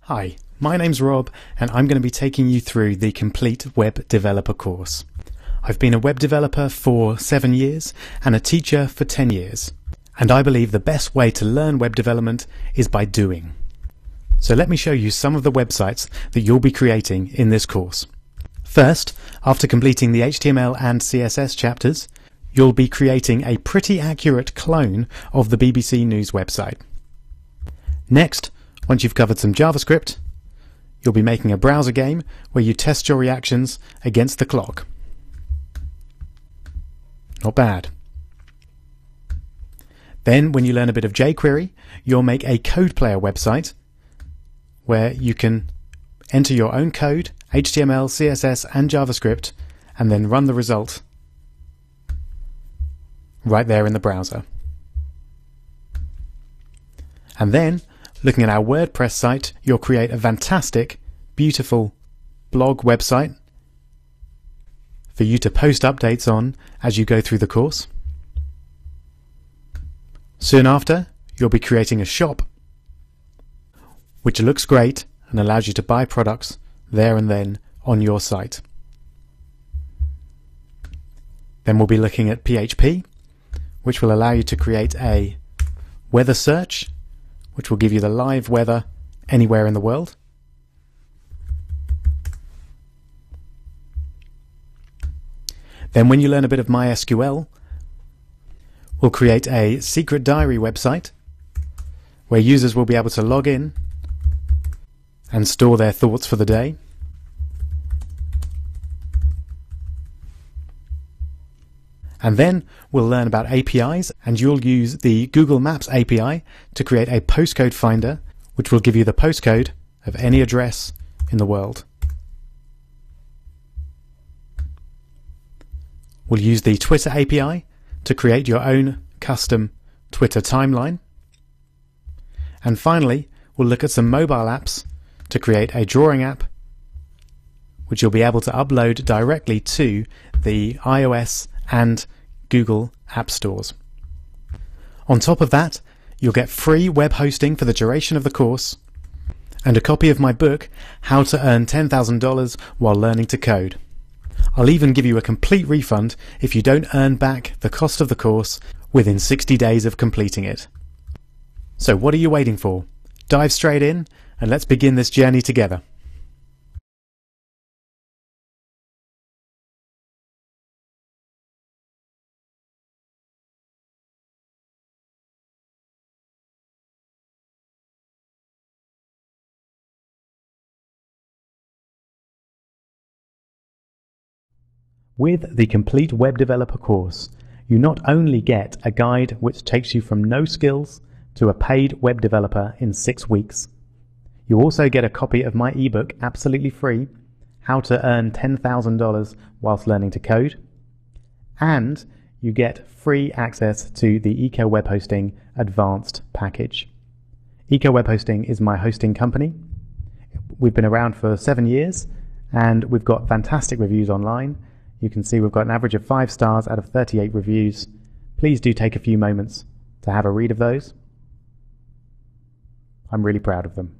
Hi, my name's Rob and I'm going to be taking you through the Complete Web Developer course. I've been a web developer for 7 years and a teacher for 10 years. And I believe the best way to learn web development is by doing. So let me show you some of the websites that you'll be creating in this course. First, after completing the HTML and CSS chapters, you'll be creating a pretty accurate clone of the BBC News website. Next, once you've covered some JavaScript, you'll be making a browser game where you test your reactions against the clock. Not bad. Then, when you learn a bit of jQuery, you'll make a code player website where you can enter your own code, HTML, CSS and JavaScript, and then run the result right there in the browser. And then, looking at our WordPress site, you'll create a fantastic, beautiful blog website for you to post updates on as you go through the course. Soon after, you'll be creating a shop which looks great and allows you to buy products there and then on your site. Then we'll be looking at PHP, which will allow you to create a weather search, which will give you the live weather anywhere in the world. Then when you learn a bit of MySQL, we'll create a secret diary website where users will be able to log in and store their thoughts for the day. And then we'll learn about APIs, and you'll use the Google Maps API to create a postcode finder which will give you the postcode of any address in the world. We'll use the Twitter API to create your own custom Twitter timeline. And finally, we'll look at some mobile apps to create a drawing app which you'll be able to upload directly to the iOS and Google App Stores. On top of that, you'll get free web hosting for the duration of the course and a copy of my book, How to Earn $10,000 While Learning to Code. I'll even give you a complete refund if you don't earn back the cost of the course within 60 days of completing it. So what are you waiting for? Dive straight in and let's begin this journey together. With the Complete Web Developer course, you not only get a guide which takes you from no skills to a paid web developer in 6 weeks, you also get a copy of my ebook absolutely free, How to Earn $10,000 Whilst Learning to Code, and you get free access to the Eco Web Hosting Advanced package. Eco Web Hosting is my hosting company. We've been around for 7 years and we've got fantastic reviews online. You can see we've got an average of 5 stars out of 38 reviews. Please do take a few moments to have a read of those. I'm really proud of them.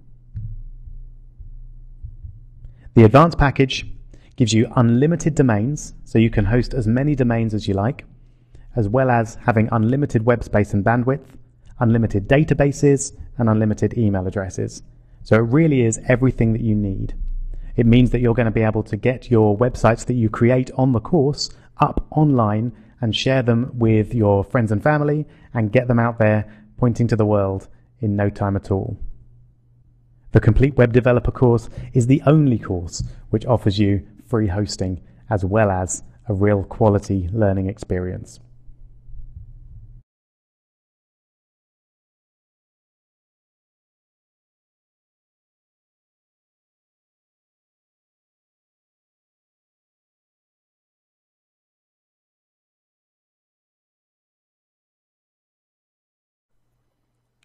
The advanced package gives you unlimited domains, so you can host as many domains as you like, as well as having unlimited web space and bandwidth, unlimited databases, and unlimited email addresses. So it really is everything that you need. It means that you're going to be able to get your websites that you create on the course up online and share them with your friends and family and get them out there pointing to the world in no time at all. The Complete Web Developer course is the only course which offers you free hosting as well as a real quality learning experience.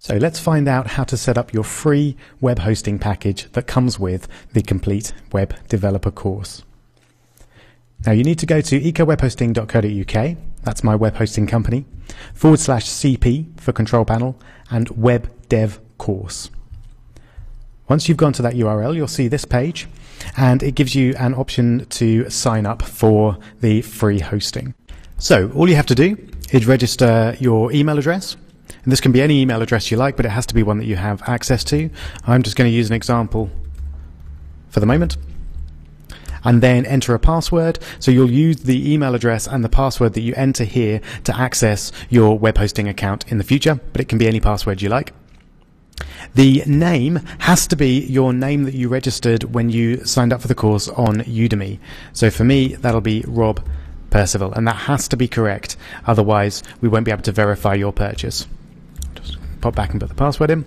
So let's find out how to set up your free web hosting package that comes with the Complete Web Developer course. Now you need to go to ecowebhosting.co.uk, that's my web hosting company, /CP for control panel and web dev course. Once you've gone to that URL, you'll see this page, and it gives you an option to sign up for the free hosting. So all you have to do is register your email address. And this can be any email address you like, but it has to be one that you have access to. I'm just going to use an example for the moment. And then enter a password. So you'll use the email address and the password that you enter here to access your web hosting account in the future, but it can be any password you like. The name has to be your name that you registered when you signed up for the course on Udemy. So for me, that'll be Rob Percival, and that has to be correct. Otherwise, we won't be able to verify your purchase. Just pop back and put the password in.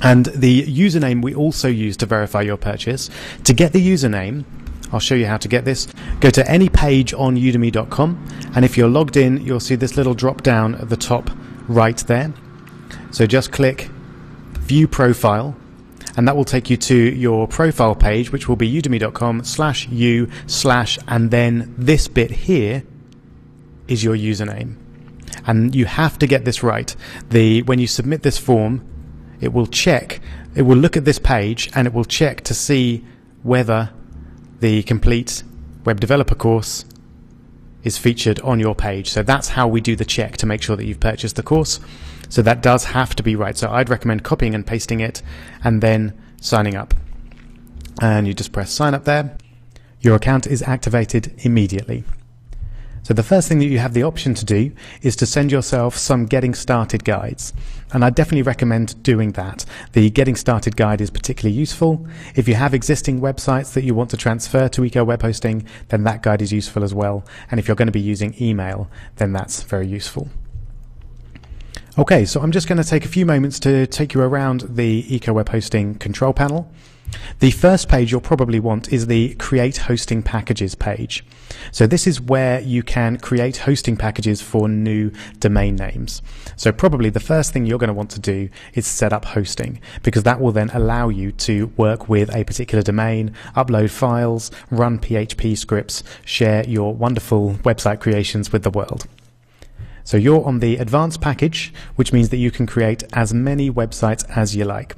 And the username we also use to verify your purchase. To get the username, I'll show you how to get this. Go to any page on udemy.com, and if you're logged in, you'll see this little drop down at the top right there. So just click View Profile, and that will take you to your profile page, which will be udemy.com/u/ and then this bit here is your username. And you have to get this right. When you submit this form, it will look at this page and it will check to see whether the complete web developer course is featured on your page. So that's how we do the check to make sure that you've purchased the course. So that does have to be right. So I'd recommend copying and pasting it and then signing up. And you just press sign up there. Your account is activated immediately. So the first thing that you have the option to do is to send yourself some getting started guides. And I definitely recommend doing that. The getting started guide is particularly useful. If you have existing websites that you want to transfer to Eco Web Hosting, then that guide is useful as well. And if you're going to be using email, then that's very useful. Okay, so I'm just going to take a few moments to take you around the Eco Web Hosting control panel. The first page you'll probably want is the Create Hosting Packages page. So this is where you can create hosting packages for new domain names. So probably the first thing you're going to want to do is set up hosting, because that will then allow you to work with a particular domain, upload files, run PHP scripts, share your wonderful website creations with the world. So you're on the advanced package, which means that you can create as many websites as you like.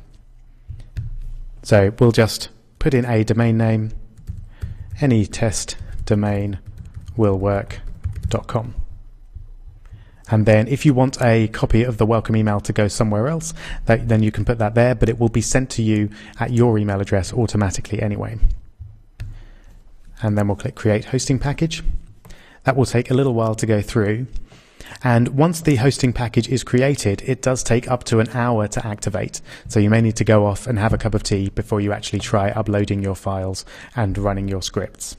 So we'll just put in a domain name, any test domain will work.com. And then if you want a copy of the welcome email to go somewhere else, then you can put that there, but it will be sent to you at your email address automatically anyway. And then we'll click Create Hosting Package. That will take a little while to go through. And once the hosting package is created, it does take up to an hour to activate. So you may need to go off and have a cup of tea before you actually try uploading your files and running your scripts.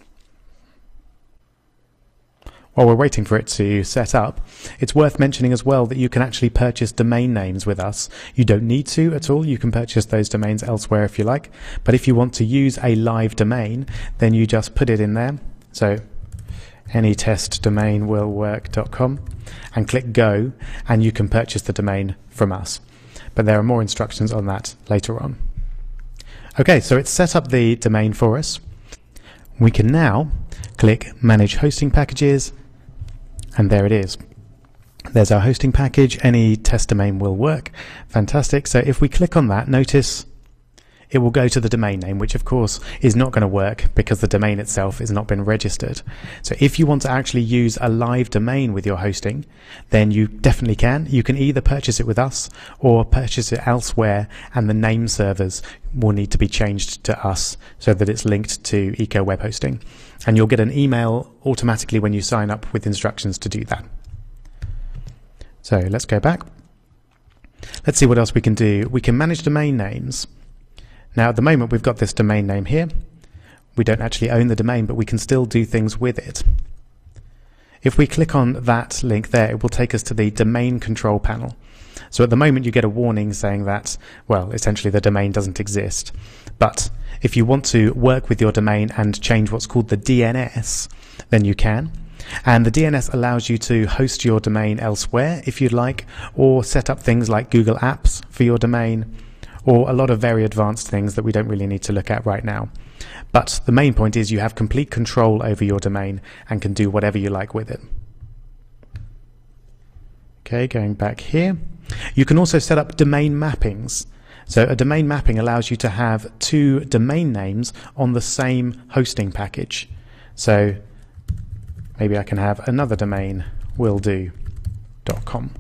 While we're waiting for it to set up, it's worth mentioning as well that you can actually purchase domain names with us. You don't need to at all. You can purchase those domains elsewhere if you like. But if you want to use a live domain, then you just put it in there. So any test domain will work.com and click go, and you can purchase the domain from us. But there are more instructions on that later on. Okay, so it's set up the domain for us. We can now click Manage Hosting Packages, and there it is. There's our hosting package. Any test domain will work. Fantastic. So if we click on that, notice it will go to the domain name, which of course is not going to work because the domain itself has not been registered. So if you want to actually use a live domain with your hosting, then you definitely can. You can either purchase it with us or purchase it elsewhere, and the name servers will need to be changed to us so that it's linked to Eco Web Hosting. And you'll get an email automatically when you sign up with instructions to do that. So let's go back. Let's see what else we can do. We can manage domain names. Now at the moment we've got this domain name here. We don't actually own the domain, but we can still do things with it. If we click on that link there, it will take us to the domain control panel. So at the moment you get a warning saying that, well, essentially the domain doesn't exist. But if you want to work with your domain and change what's called the DNS, then you can. And the DNS allows you to host your domain elsewhere if you'd like, or set up things like Google Apps for your domain, or a lot of very advanced things that we don't really need to look at right now. But the main point is you have complete control over your domain and can do whatever you like with it. Okay, going back here. You can also set up domain mappings. So a domain mapping allows you to have two domain names on the same hosting package. So maybe I can have another domain, willdo.com.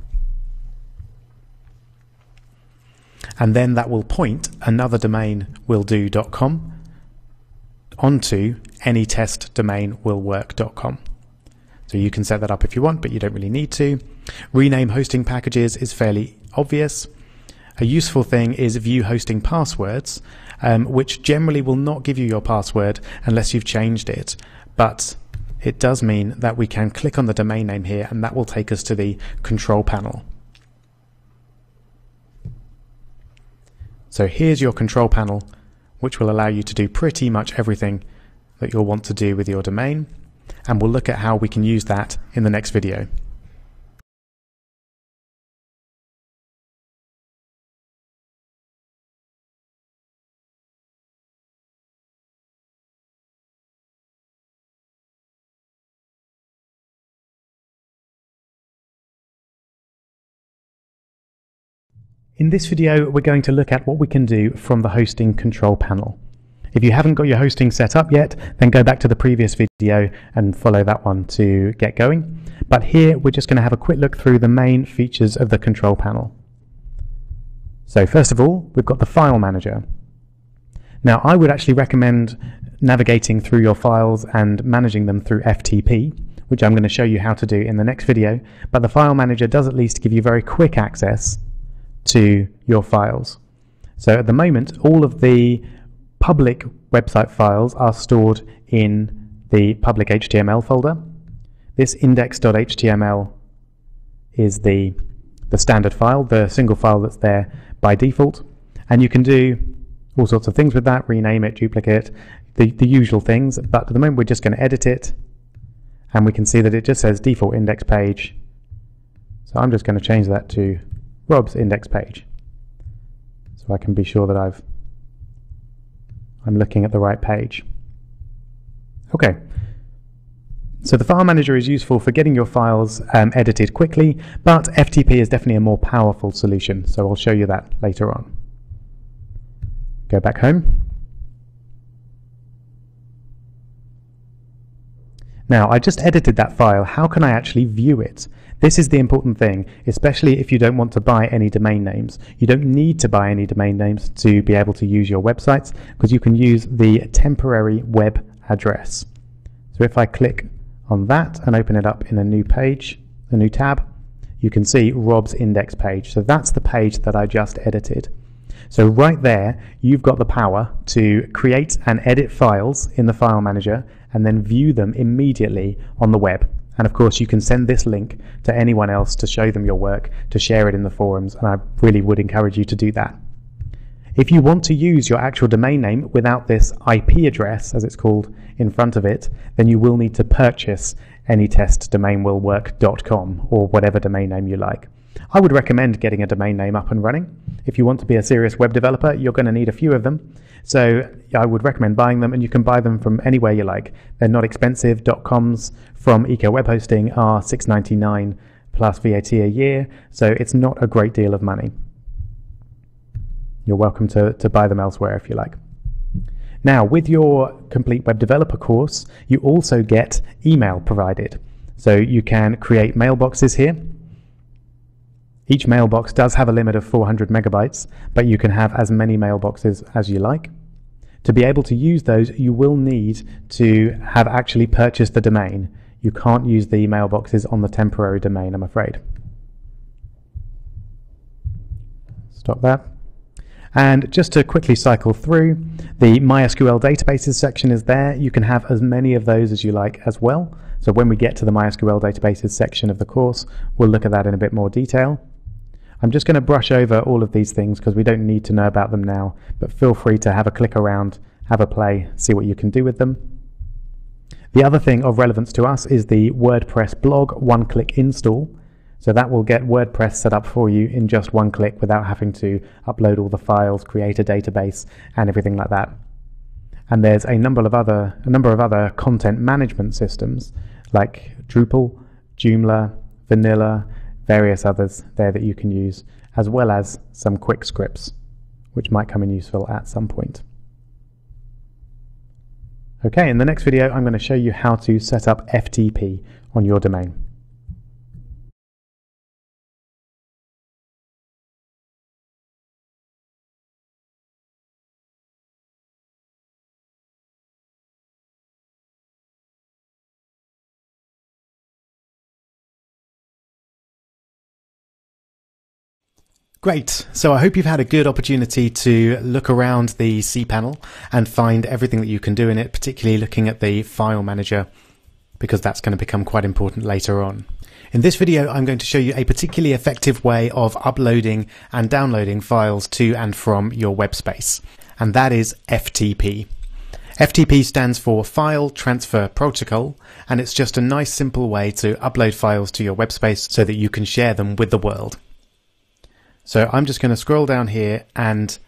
And then that will point another domain, willdo.com, onto anytestdomain.willwork.com. So you can set that up if you want, but you don't really need to. Rename hosting packages is fairly obvious. A useful thing is view hosting passwords, which generally will not give you your password unless you've changed it. But it does mean that we can click on the domain name here, and that will take us to the control panel. So here's your control panel, which will allow you to do pretty much everything that you'll want to do with your domain. And we'll look at how we can use that in the next video. In this video, we're going to look at what we can do from the hosting control panel. If you haven't got your hosting set up yet, then go back to the previous video and follow that one to get going. But here, we're just going to have a quick look through the main features of the control panel. So first of all, we've got the file manager. Now, I would actually recommend navigating through your files and managing them through FTP, which I'm going to show you how to do in the next video. But the file manager does at least give you very quick access to your files. So at the moment, all of the public website files are stored in the public HTML folder. This index.html is the standard file, the single file that's there by default. And you can do all sorts of things with that, rename it, duplicate, the usual things. But at the moment, we're just going to edit it. And we can see that it just says default index page. So I'm just going to change that to Rob's index page, so I can be sure that I'm looking at the right page. Okay, so the file manager is useful for getting your files edited quickly, but FTP is definitely a more powerful solution, so I'll show you that later on. Go back home. Now, I just edited that file. How can I actually view it? This is the important thing, especially if you don't want to buy any domain names. You don't need to buy any domain names to be able to use your websites, because you can use the temporary web address. So if I click on that and open it up in a new page, a new tab, you can see Rob's index page. So that's the page that I just edited. So right there, you've got the power to create and edit files in the file manager and then view them immediately on the web. And of course, you can send this link to anyone else to show them your work, to share it in the forums, and I really would encourage you to do that. If you want to use your actual domain name without this IP address, as it's called, in front of it, then you will need to purchase anytestdomain.willwork.com or whatever domain name you like. I would recommend getting a domain name up and running. If you want to be a serious web developer, you're going to need a few of them. So I would recommend buying them, and you can buy them from anywhere you like. They're not expensive. .coms from Eco Web Hosting are $6.99 plus VAT a year, so it's not a great deal of money. You're welcome to buy them elsewhere if you like. Now, with your Complete Web Developer course, you also get email provided. So you can create mailboxes here. Each mailbox does have a limit of 400 megabytes, but you can have as many mailboxes as you like. To be able to use those, you will need to have actually purchased the domain. You can't use the mailboxes on the temporary domain, I'm afraid. Stop that. And just to quickly cycle through, the MySQL databases section is there. You can have as many of those as you like as well. So when we get to the MySQL databases section of the course, we'll look at that in a bit more detail. I'm just going to brush over all of these things because we don't need to know about them now, but feel free to have a click around, have a play, see what you can do with them. The other thing of relevance to us is the WordPress blog one-click install. So that will get WordPress set up for you in just one click without having to upload all the files, create a database, and everything like that. And there's a number of other content management systems like Drupal, Joomla, Vanilla, various others there that you can use, as well as some quick scripts which might come in useful at some point. Okay, in the next video I'm going to show you how to set up FTP on your domain. Great, so I hope you've had a good opportunity to look around the cPanel and find everything that you can do in it, particularly looking at the file manager, because that's going to become quite important later on. In this video, I'm going to show you a particularly effective way of uploading and downloading files to and from your web space, and that is FTP. FTP stands for File Transfer Protocol, and it's just a nice simple way to upload files to your web space so that you can share them with the world. So I'm just going to scroll down here and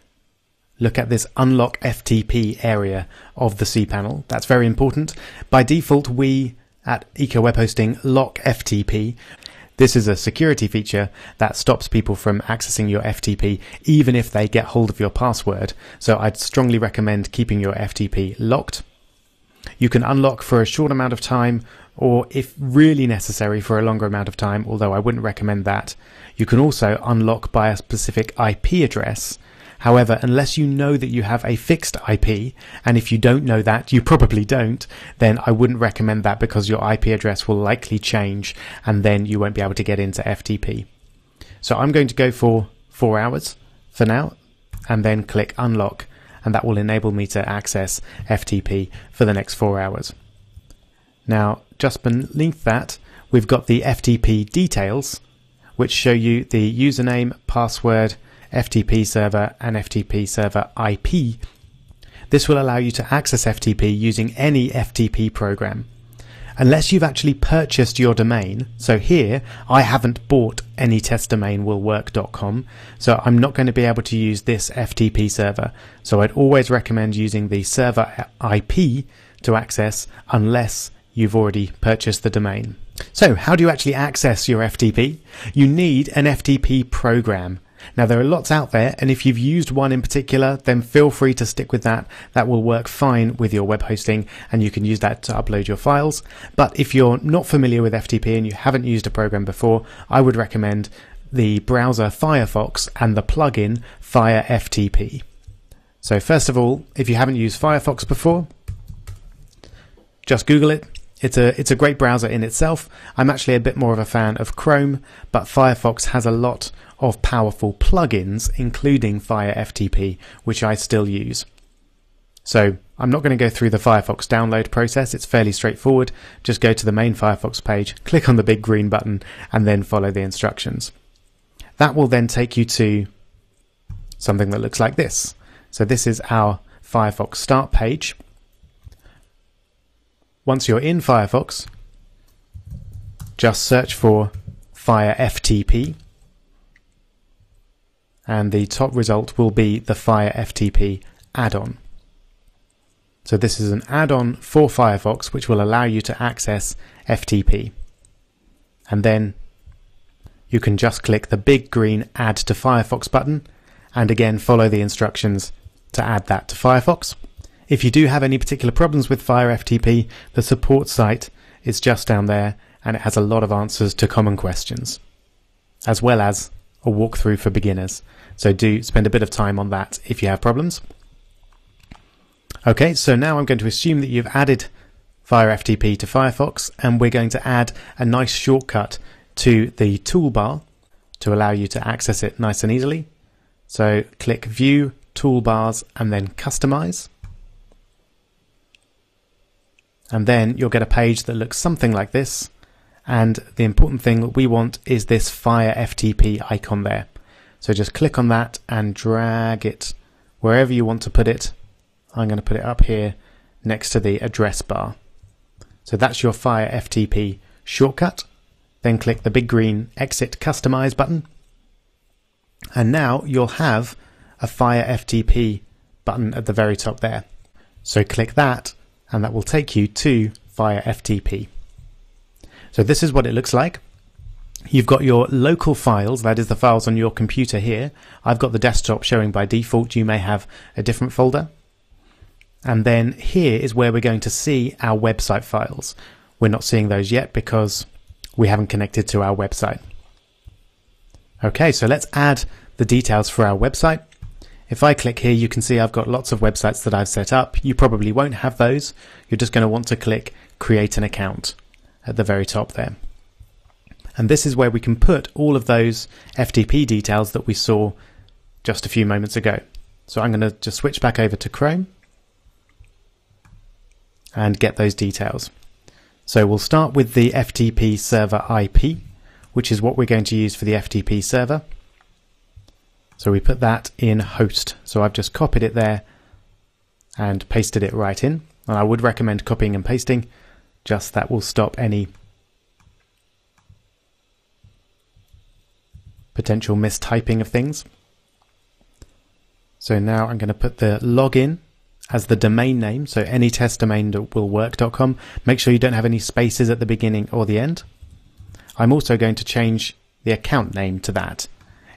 look at this Unlock FTP area of the cPanel. That's very important. By default, we at Eco Web Hosting lock FTP. This is a security feature that stops people from accessing your FTP even if they get hold of your password. So I'd strongly recommend keeping your FTP locked. You can unlock for a short amount of time, or if really necessary for a longer amount of time, although I wouldn't recommend that. You can also unlock by a specific IP address. However, unless you know that you have a fixed IP, and if you don't know that, you probably don't, then I wouldn't recommend that because your IP address will likely change and then you won't be able to get into FTP. So I'm going to go for 4 hours for now and then click unlock, and that will enable me to access FTP for the next 4 hours. Now, just beneath that, we've got the FTP details, which show you the username, password, FTP server, and FTP server IP. This will allow you to access FTP using any FTP program. Unless you've actually purchased your domain, so here I haven't bought any test domain willwork.com, so I'm not going to be able to use this FTP server. So I'd always recommend using the server IP to access unless you've already purchased the domain. So how do you actually access your FTP? You need an FTP program. Now there are lots out there, and if you've used one in particular, then feel free to stick with that. That will work fine with your web hosting and you can use that to upload your files. But if you're not familiar with FTP and you haven't used a program before, I would recommend the browser Firefox and the plugin FireFTP. So first of all, if you haven't used Firefox before, just Google it. It's a great browser in itself. I'm actually a bit more of a fan of Chrome, but Firefox has a lot of powerful plugins, including FireFTP, which I still use. So I'm not going to go through the Firefox download process. It's fairly straightforward. Just go to the main Firefox page, click on the big green button, and then follow the instructions. That will then take you to something that looks like this. So this is our Firefox start page. Once you're in Firefox, just search for FireFTP, and the top result will be the FireFTP add-on. So this is an add-on for Firefox which will allow you to access FTP. And then you can just click the big green Add to Firefox button and again follow the instructions to add that to Firefox. If you do have any particular problems with FireFTP, the support site is just down there and it has a lot of answers to common questions, as well as a walkthrough for beginners. So do spend a bit of time on that if you have problems. Okay, so now I'm going to assume that you've added FireFTP to Firefox, and we're going to add a nice shortcut to the toolbar to allow you to access it nice and easily. So click View, Toolbars, and then Customize. And then you'll get a page that looks something like this. And the important thing that we want is this FireFTP icon there. So just click on that and drag it wherever you want to put it. I'm going to put it up here next to the address bar. So that's your FireFTP shortcut. Then click the big green Exit Customize button. And now you'll have a FireFTP button at the very top there. So click that and that will take you to FireFTP. So this is what it looks like. You've got your local files, that is the files on your computer here. I've got the desktop showing by default. You may have a different folder. And then here is where we're going to see our website files. We're not seeing those yet because we haven't connected to our website. Okay, so let's add the details for our website. If I click here, you can see I've got lots of websites that I've set up. You probably won't have those. You're just going to want to click Create an Account at the very top there. And this is where we can put all of those FTP details that we saw just a few moments ago. So I'm going to just switch back over to Chrome and get those details. So we'll start with the FTP server IP, which is what we're going to use for the FTP server. So we put that in host. So I've just copied it there and pasted it right in. And I would recommend copying and pasting, just that will stop any potential mistyping of things. So now I'm going to put the login as the domain name, so anytestdomain.willwork.com. Make sure you don't have any spaces at the beginning or the end. I'm also going to change the account name to that.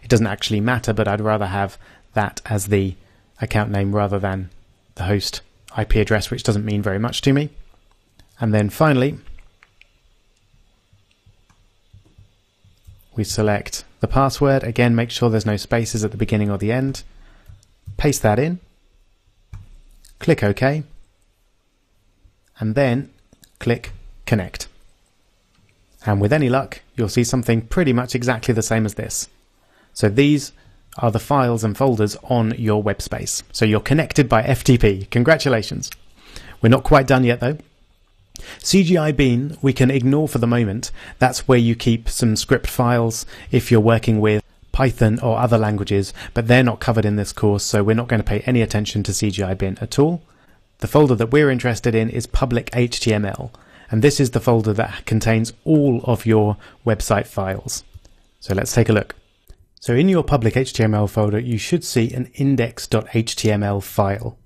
It doesn't actually matter, but I'd rather have that as the account name rather than the host IP address, which doesn't mean very much to me. And then finally, we select the password. Again, make sure there's no spaces at the beginning or the end. Paste that in. Click OK. And then click Connect. And with any luck, you'll see something pretty much exactly the same as this. So these are the files and folders on your web space. So you're connected by FTP. Congratulations. We're not quite done yet though. CGI Bean we can ignore for the moment. That's where you keep some script files if you're working with Python or other languages, but they're not covered in this course, so we're not going to pay any attention to CGI Bin at all. The folder that we're interested in is public HTML, and this is the folder that contains all of your website files. So let's take a look. So in your public HTML folder, you should see an index.html file.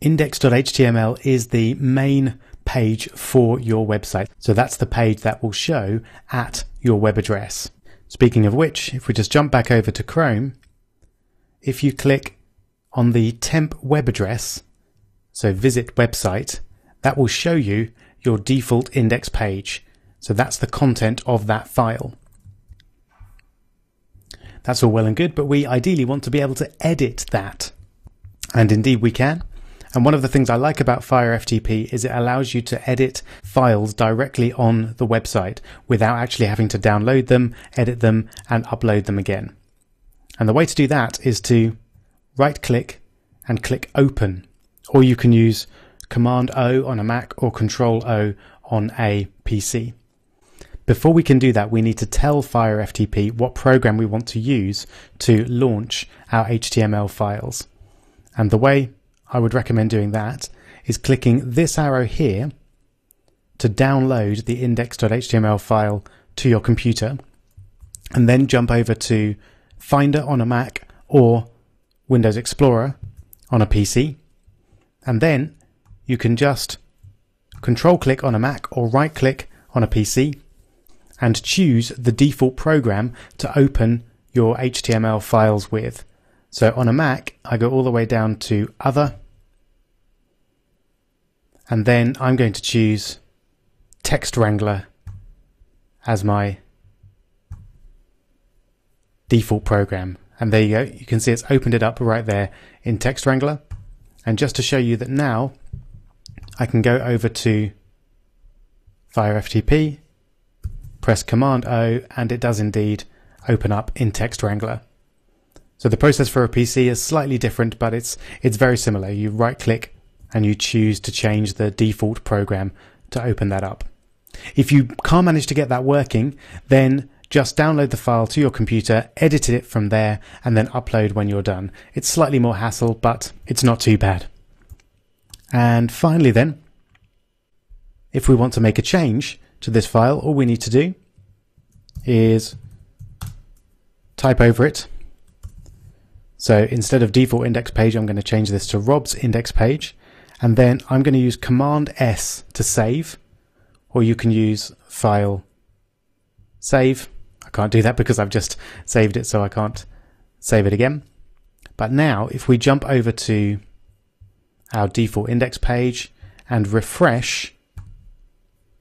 Index.html is the main page for your website. So that's the page that will show at your web address. Speaking of which, if we just jump back over to Chrome, if you click on the temp web address, so visit website, that will show you your default index page. So that's the content of that file. That's all well and good, but we ideally want to be able to edit that. And indeed we can. And one of the things I like about FireFTP is it allows you to edit files directly on the website without actually having to download them, edit them, and upload them again. And the way to do that is to right-click and click Open. Or you can use Command-O on a Mac or Control-O on a PC. Before we can do that, we need to tell FireFTP what program we want to use to launch our HTML files. And the way I would recommend doing that is clicking this arrow here to download the index.html file to your computer, and then jump over to Finder on a Mac or Windows Explorer on a PC, and then you can just control click on a Mac or right click on a PC and choose the default program to open your HTML files with. So on a Mac, I go all the way down to Other, and then I'm going to choose Text Wrangler as my default program. And there you go. You can see it's opened it up right there in Text Wrangler. And just to show you that now, I can go over to FireFTP, press Command-O, and it does indeed open up in Text Wrangler. So the process for a PC is slightly different, but it's very similar. You right-click and you choose to change the default program to open that up. If you can't manage to get that working, then just download the file to your computer, edit it from there, and then upload when you're done. It's slightly more hassle, but it's not too bad. And finally then, if we want to make a change to this file, all we need to do is type over it. So instead of default index page, I'm going to change this to Rob's index page, and then I'm going to use Command S to save, or you can use File, Save. I can't do that because I've just saved it, so I can't save it again. But now if we jump over to our default index page and refresh,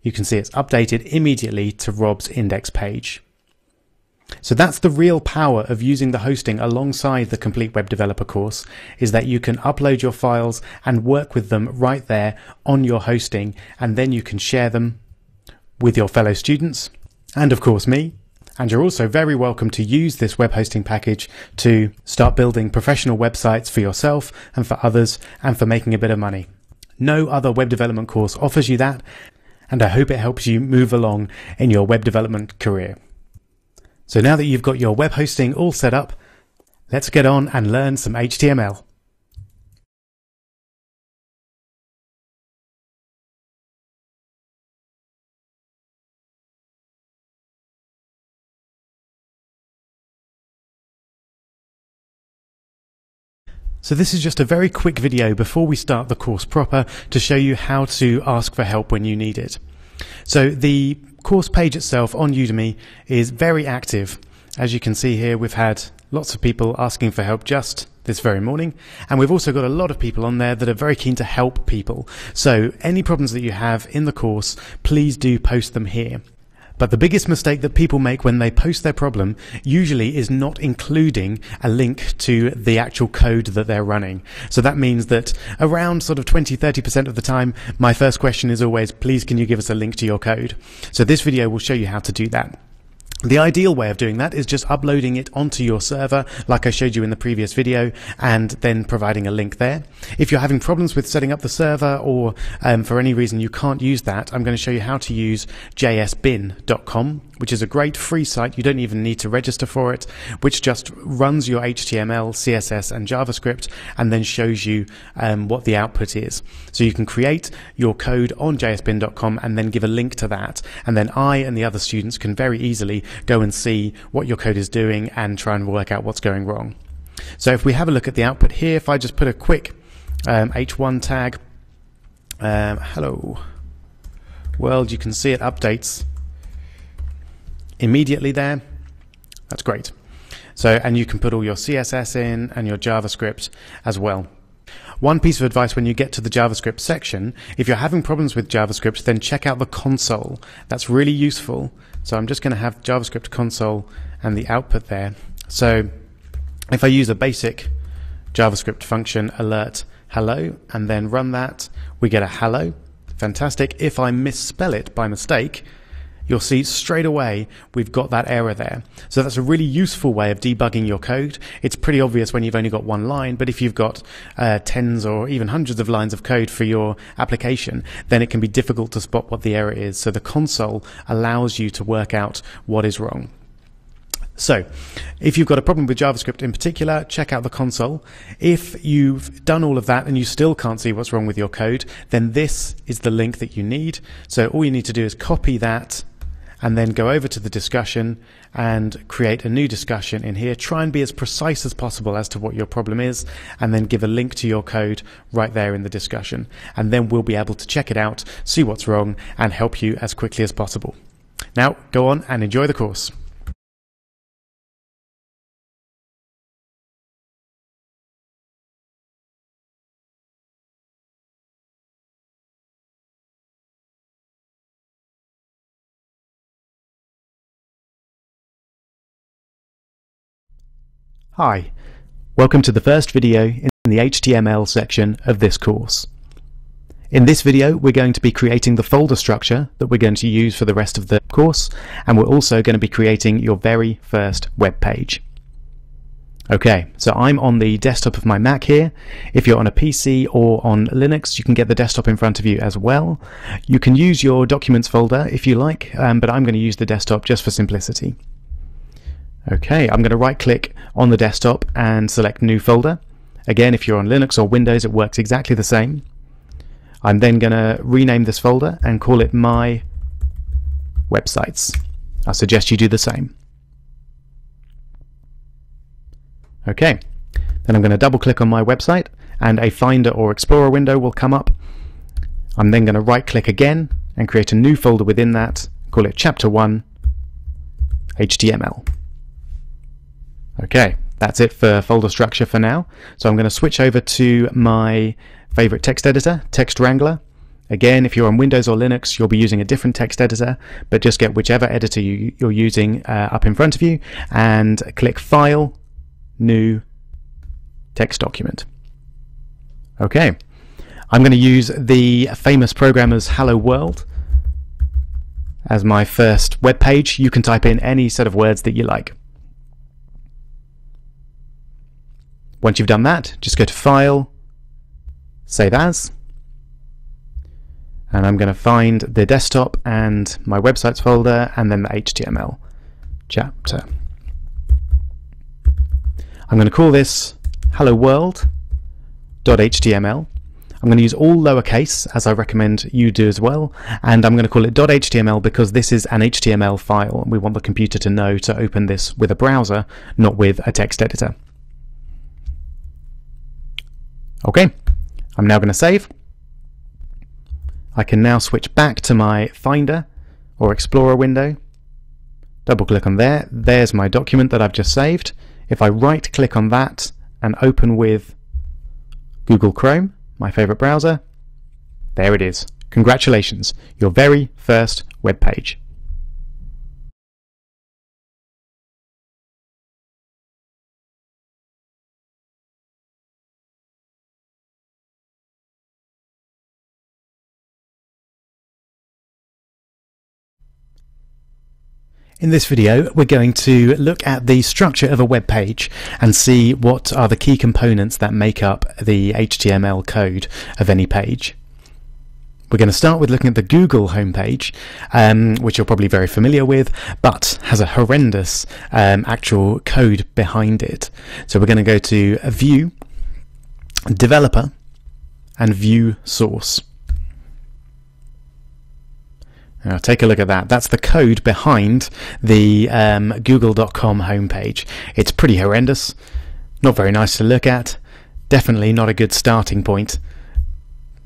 you can see it's updated immediately to Rob's index page. So that's the real power of using the hosting alongside the Complete Web Developer course, is that you can upload your files and work with them right there on your hosting, and then you can share them with your fellow students and of course me. And you're also very welcome to use this web hosting package to start building professional websites for yourself and for others, and for making a bit of money. No other web development course offers you that, and I hope it helps you move along in your web development career. So now that you've got your web hosting all set up, let's get on and learn some HTML. So this is just a very quick video before we start the course proper to show you how to ask for help when you need it. So the course page itself on Udemy is very active. As you can see here, we've had lots of people asking for help just this very morning, and we've also got a lot of people on there that are very keen to help people. So any problems that you have in the course, please do post them here. But the biggest mistake that people make when they post their problem usually is not including a link to the actual code that they're running. So that means that around sort of 20-30% of the time, my first question is always, please can you give us a link to your code? So this video will show you how to do that. The ideal way of doing that is just uploading it onto your server like I showed you in the previous video, and then providing a link there. If you're having problems with setting up the server, or for any reason you can't use that, I'm going to show you how to use jsbin.com, which is a great free site. You don't even need to register for it, which just runs your HTML, CSS and JavaScript and then shows you what the output is. So you can create your code on jsbin.com and then give a link to that, and then I and the other students can very easily go and see what your code is doing and try and work out what's going wrong. So if we have a look at the output here, if I just put a quick h1 tag, hello world, you can see it updates immediately there. That's great. So, and you can put all your CSS in and your JavaScript as well. One piece of advice when you get to the JavaScript section, if you're having problems with JavaScript, then check out the console. That's really useful. So I'm just going to have JavaScript console and the output there. So if I use a basic JavaScript function alert hello and then run that, we get a hello. Fantastic. If I misspell it by mistake, you'll see straight away we've got that error there. So that's a really useful way of debugging your code. It's pretty obvious when you've only got one line, but if you've got tens or even hundreds of lines of code for your application, then it can be difficult to spot what the error is. So the console allows you to work out what is wrong. So if you've got a problem with JavaScript in particular, check out the console. If you've done all of that and you still can't see what's wrong with your code, then this is the link that you need. So all you need to do is copy that and then go over to the discussion and create a new discussion in here. Try and be as precise as possible as to what your problem is, and then give a link to your code right there in the discussion. And then we'll be able to check it out, see what's wrong, and help you as quickly as possible. Now, go on and enjoy the course. Hi, welcome to the first video in the HTML section of this course. In this video, we're going to be creating the folder structure that we're going to use for the rest of the course, and we're also going to be creating your very first web page. Okay, so I'm on the desktop of my Mac here. If you're on a PC or on Linux, you can get the desktop in front of you as well. You can use your documents folder if you like, but I'm going to use the desktop just for simplicity. Okay, I'm going to right click on the desktop and select new folder. Again, if you're on Linux or Windows, it works exactly the same. I'm then going to rename this folder and call it My Websites. I suggest you do the same. Okay, then I'm going to double click on my website and a Finder or Explorer window will come up. I'm then going to right click again and create a new folder within that, call it Chapter 1, HTML. Okay, that's it for folder structure for now. So I'm going to switch over to my favorite text editor, Text Wrangler. Again, if you're on Windows or Linux, you'll be using a different text editor, but just get whichever editor you're using up in front of you and click File, New, Text Document. Okay, I'm going to use the famous programmer's Hello World as my first web page. You can type in any set of words that you like. Once you've done that, just go to File, Save As, and I'm going to find the desktop and my websites folder and then the HTML chapter. I'm going to call this Hello World.html. I'm going to use all lowercase, as I recommend you do as well, and I'm going to call it .html because this is an HTML file and we want the computer to know to open this with a browser, not with a text editor. Okay, I'm now going to save. I can now switch back to my Finder or Explorer window. Double click on there. There's my document that I've just saved. If I right click on that and open with Google Chrome, my favorite browser, there it is. Congratulations, your very first web page. In this video, we're going to look at the structure of a web page and see what are the key components that make up the HTML code of any page. We're going to start with looking at the Google homepage, which you're probably very familiar with, but has a horrendous actual code behind it. So we're going to go to View, Developer, and View Source. Now take a look at that. That's the code behind the google.com homepage. It's pretty horrendous, not very nice to look at, definitely not a good starting point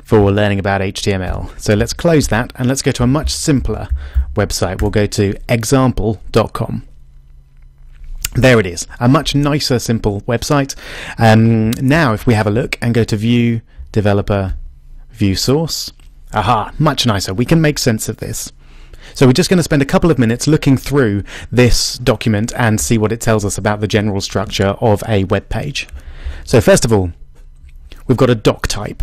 for learning about HTML. So let's close that and let's go to a much simpler website. We'll go to example.com. There it is, a much nicer, simple website. Now if we have a look and go to View, Developer, View Source, aha, much nicer. We can make sense of this. So we're just going to spend a couple of minutes looking through this document and see what it tells us about the general structure of a web page. So first of all, we've got a doc type.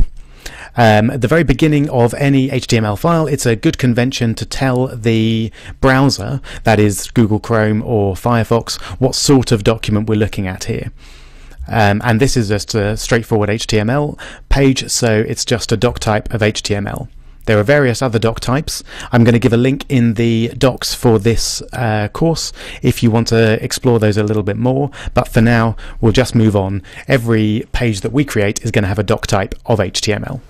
At the very beginning of any HTML file, it's a good convention to tell the browser, that is Google Chrome or Firefox, what sort of document we're looking at here. And this is just a straightforward HTML page, so it's just a doc type of HTML. There are various other doc types. I'm going to give a link in the docs for this course if you want to explore those a little bit more, but for now we'll just move on. Every page that we create is going to have a doc type of HTML.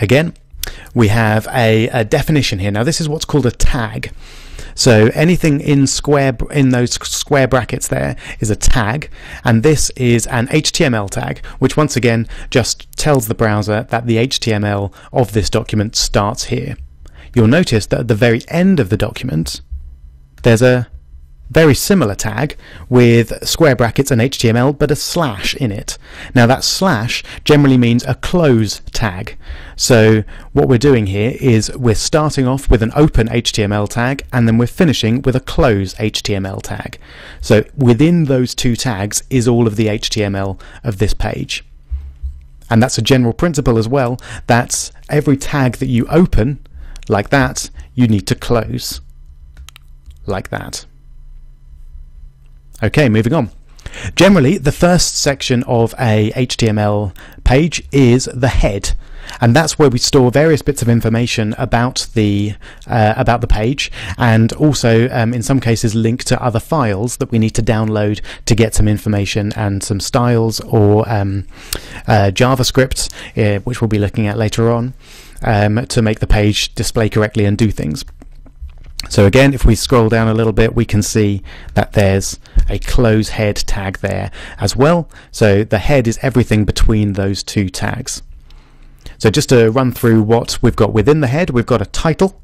Again, we have a definition here. Now this is what's called a tag. So anything in those square brackets there is a tag, and this is an HTML tag, which once again just tells the browser that the HTML of this document starts here. You'll notice that at the very end of the document there's a very similar tag with square brackets and HTML, but a slash in it. Now that slash generally means a close tag. So what we're doing here is we're starting off with an open HTML tag and then we're finishing with a close HTML tag. So within those two tags is all of the HTML of this page. And that's a general principle as well, that every tag that you open like that, you need to close like that. Okay, moving on. Generally, the first section of a HTML page is the head, and that's where we store various bits of information about the page, and also in some cases link to other files that we need to download to get some information and some styles or JavaScript, which we'll be looking at later on, to make the page display correctly and do things. So again, if we scroll down a little bit, we can see that there's a close head tag there as well. So the head is everything between those two tags. So just to run through what we've got within the head, we've got a title,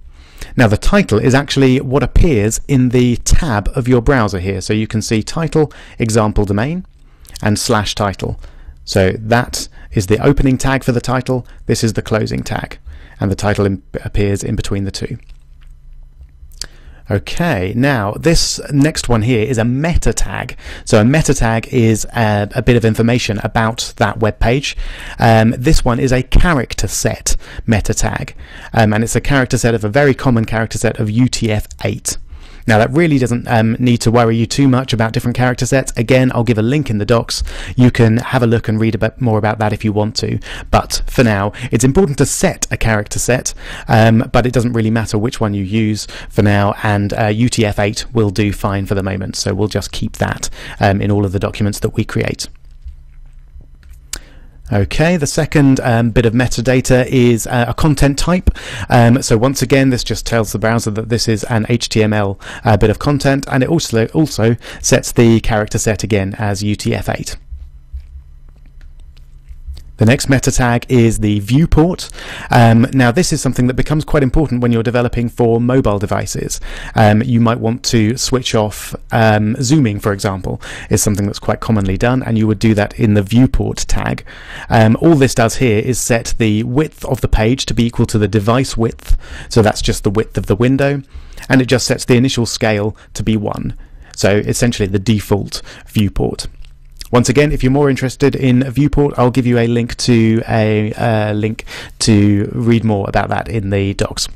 Now the title is actually what appears in the tab of your browser here. So you can see title, example domain, and /title. So that is the opening tag for the title, this is the closing tag, and the title appears in between the two. Okay, now this next one here is a meta tag. So a meta tag is a bit of information about that web page. This one is a character set meta tag, and it's a character set of a very common character set of UTF-8. Now that really doesn't need to worry you too much about different character sets. Again, I'll give a link in the docs. You can have a look and read a bit more about that if you want to. But for now, it's important to set a character set, but it doesn't really matter which one you use for now, and UTF-8 will do fine for the moment. So we'll just keep that in all of the documents that we create. Okay, the second bit of metadata is a content type. So once again, this just tells the browser that this is an HTML bit of content, and it also sets the character set again as UTF-8. The next meta tag is the viewport. Now this is something that becomes quite important when you're developing for mobile devices. You might want to switch off zooming, for example, is something that's quite commonly done, and you would do that in the viewport tag. All this does here is set the width of the page to be equal to the device width, so that's just the width of the window, and it just sets the initial scale to be 1. So essentially the default viewport. Once again, if you're more interested in viewport, I'll give you a link to read more about that in the docs.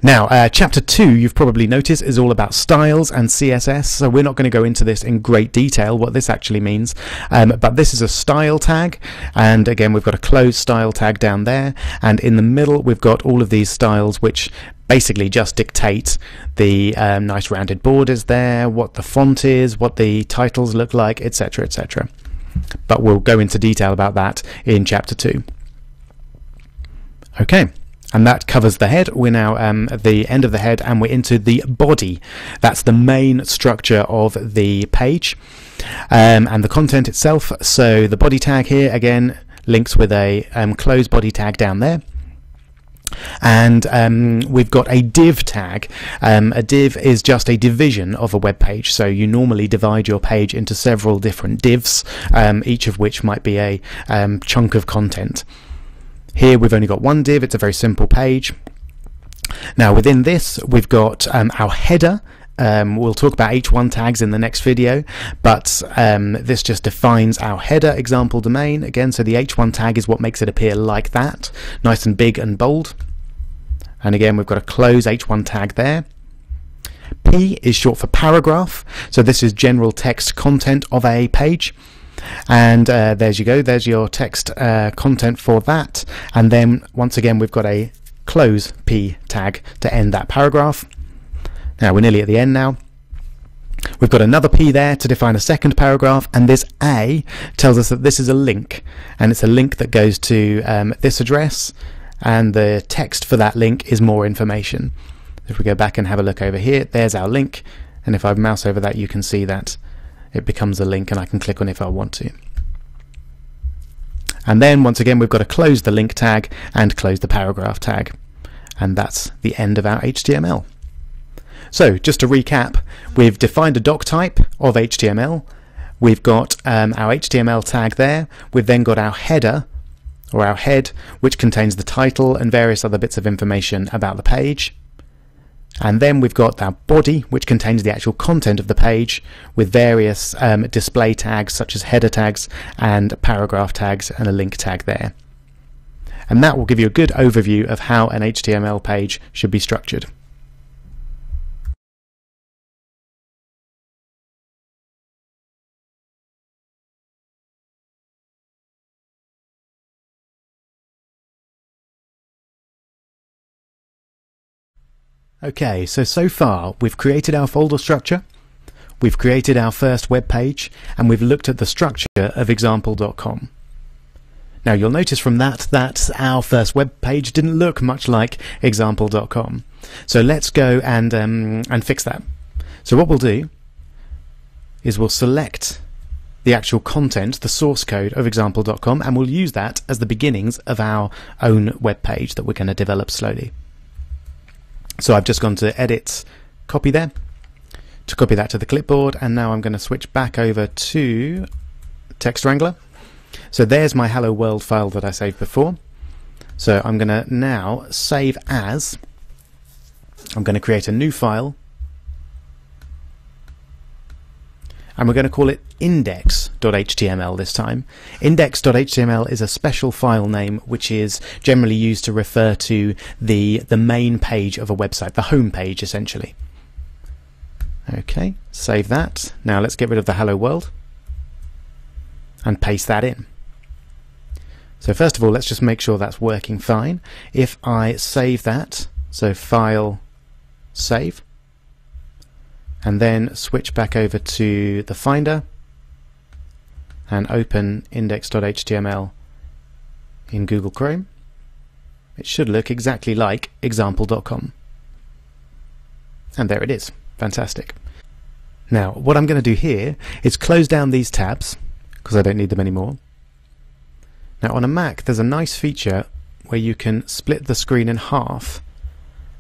Now, chapter 2, you've probably noticed, is all about styles and CSS, so we're not going to go into this in great detail, what this actually means, but this is a style tag, and again we've got a closed style tag down there, and in the middle we've got all of these styles which basically just dictate the nice rounded borders there, what the font is, what the titles look like, etc, etc. But we'll go into detail about that in chapter 2. Okay. And that covers the head. We're now at the end of the head, and we're into the body. That's the main structure of the page and the content itself. So the body tag here again links with a closed body tag down there. And we've got a div tag. A div is just a division of a web page, so you normally divide your page into several different divs, each of which might be a chunk of content. Here we've only got one div, it's a very simple page. Now within this we've got our header. We'll talk about H1 tags in the next video, but this just defines our header example domain again, so the H1 tag is what makes it appear like that, nice and big and bold. And again we've got a close H1 tag there. P is short for paragraph, so this is general text content of a page. And there's you go, there's your text content for that, and then once again we've got a close P tag to end that paragraph. Now we're nearly at the end now. We've got another P there to define a second paragraph, and this A tells us that this is a link, and it's a link that goes to this address, and the text for that link is more information. If we go back and have a look over here, there's our link, and if I mouse over that you can see that it becomes a link, and I can click on it if I want to. And then once again we've got to close the link tag and close the paragraph tag, and that's the end of our HTML. So just to recap, we've defined a doc type of HTML, we've got our HTML tag there, we've then got our header or our head, which contains the title and various other bits of information about the page. And then we've got our body, which contains the actual content of the page with various display tags such as header tags and paragraph tags and a link tag there. And that will give you a good overview of how an HTML page should be structured. Okay, so far we've created our folder structure, we've created our first web page, and we've looked at the structure of example.com. Now you'll notice from that our first web page didn't look much like example.com. So let's go and fix that. So what we'll do is we'll select the actual content, the source code of example.com, and we'll use that as the beginnings of our own web page that we're going to develop slowly. So I've just gone to edit, copy there, to copy that to the clipboard, and now I'm going to switch back over to Text Wrangler. So there's my Hello World file that I saved before. So I'm going to now save as. I'm going to create a new file, and we're going to call it index.html this time. Index.html is a special file name which is generally used to refer to the main page of a website, the home page essentially. Okay, save that. Now let's get rid of the Hello World and paste that in. So first of all, let's just make sure that's working fine. If I save that, so File, Save, and then switch back over to the Finder and open index.html in Google Chrome, it should look exactly like example.com. And there it is. Fantastic. Now, what I'm going to do here is close down these tabs because I don't need them anymore. Now, on a Mac, there's a nice feature where you can split the screen in half,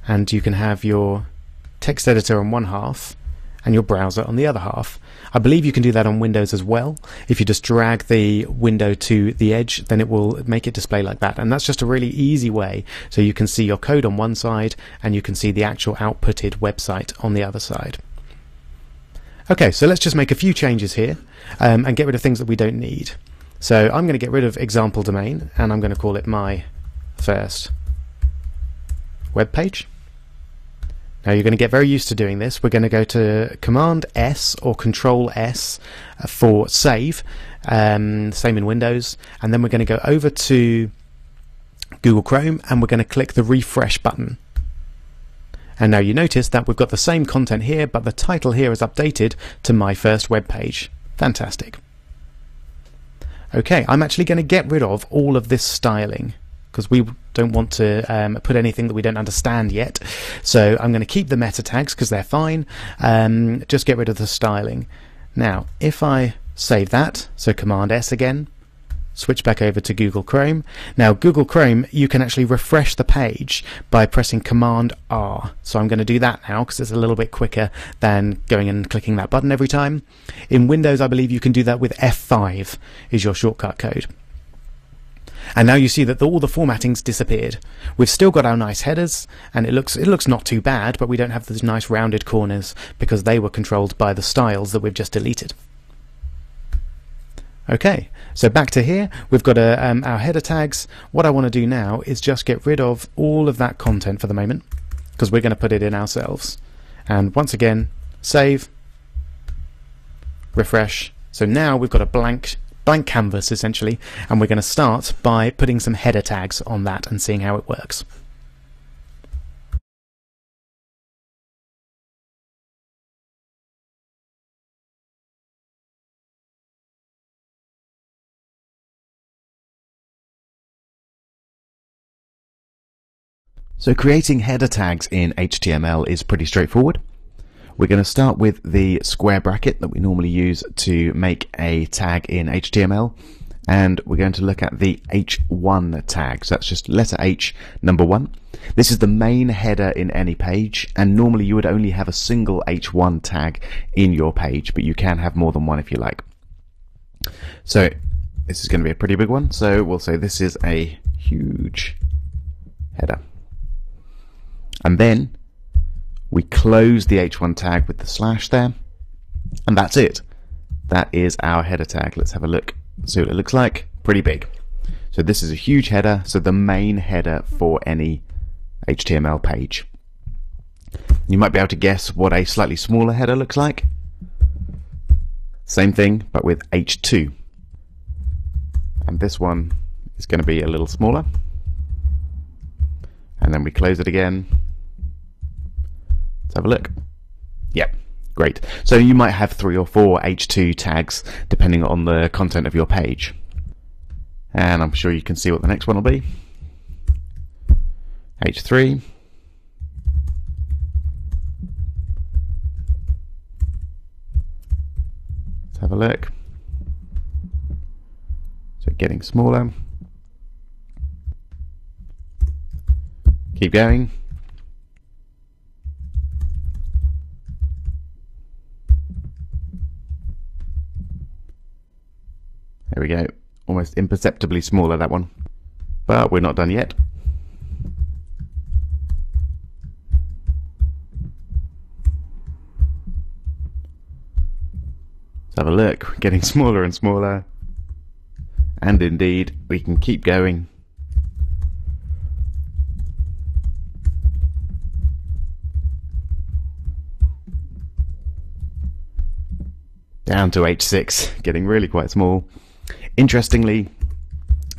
and you can have your text editor on one half and your browser on the other half. I believe you can do that on Windows as well. If you just drag the window to the edge, then it will make it display like that. And that's just a really easy way, so you can see your code on one side and you can see the actual outputted website on the other side. Okay, so let's just make a few changes here and get rid of things that we don't need. So I'm going to get rid of example domain, and I'm going to call it my first web page. Now you're going to get very used to doing this. We're going to go to Command S or Control S for save, same in Windows, and then we're going to go over to Google Chrome and we're going to click the refresh button. And now you notice that we've got the same content here, but the title here is updated to my first web page. Fantastic. Okay, I'm actually going to get rid of all of this styling because we don't want to put anything that we don't understand yet. So I'm going to keep the meta tags because they're fine. Just get rid of the styling. Now, if I save that, so Command S again, switch back over to Google Chrome. Now, Google Chrome, you can actually refresh the page by pressing Command R. So I'm going to do that now because it's a little bit quicker than going and clicking that button every time. In Windows, I believe you can do that with F5 is your shortcut code. And now you see that all the formatting's disappeared. We've still got our nice headers, and it looks not too bad, but we don't have those nice rounded corners because they were controlled by the styles that we've just deleted. Okay, so back to here, we've got our header tags. What I want to do now is just get rid of all of that content for the moment because we're going to put it in ourselves. And once again, save, refresh. So now we've got a blank canvas essentially, and we're going to start by putting some header tags on that and seeing how it works. So creating header tags in HTML is pretty straightforward. We're going to start with the square bracket that we normally use to make a tag in HTML, and we're going to look at the H1 tag. So that's just letter H, number 1. This is the main header in any page, and normally you would only have a single H1 tag in your page, but you can have more than one if you like. So this is going to be a pretty big one, so we'll say this is a huge header. And then we close the H1 tag with the slash there, and that's it. That is our header tag. Let's have a look, see what it looks like. Pretty big. So this is a huge header, so the main header for any HTML page. You might be able to guess what a slightly smaller header looks like. Same thing, but with H2. And this one is going to be a little smaller. And then we close it again. Let's have a look. Yep, great. So you might have 3 or 4 H2 tags depending on the content of your page. And I'm sure you can see what the next one will be. H3. Let's have a look. So getting smaller. Keep going. go. Almost imperceptibly smaller, that one. But we're not done yet. Let's have a look. Getting smaller and smaller. And indeed, we can keep going. Down to H6, getting really quite small. Interestingly,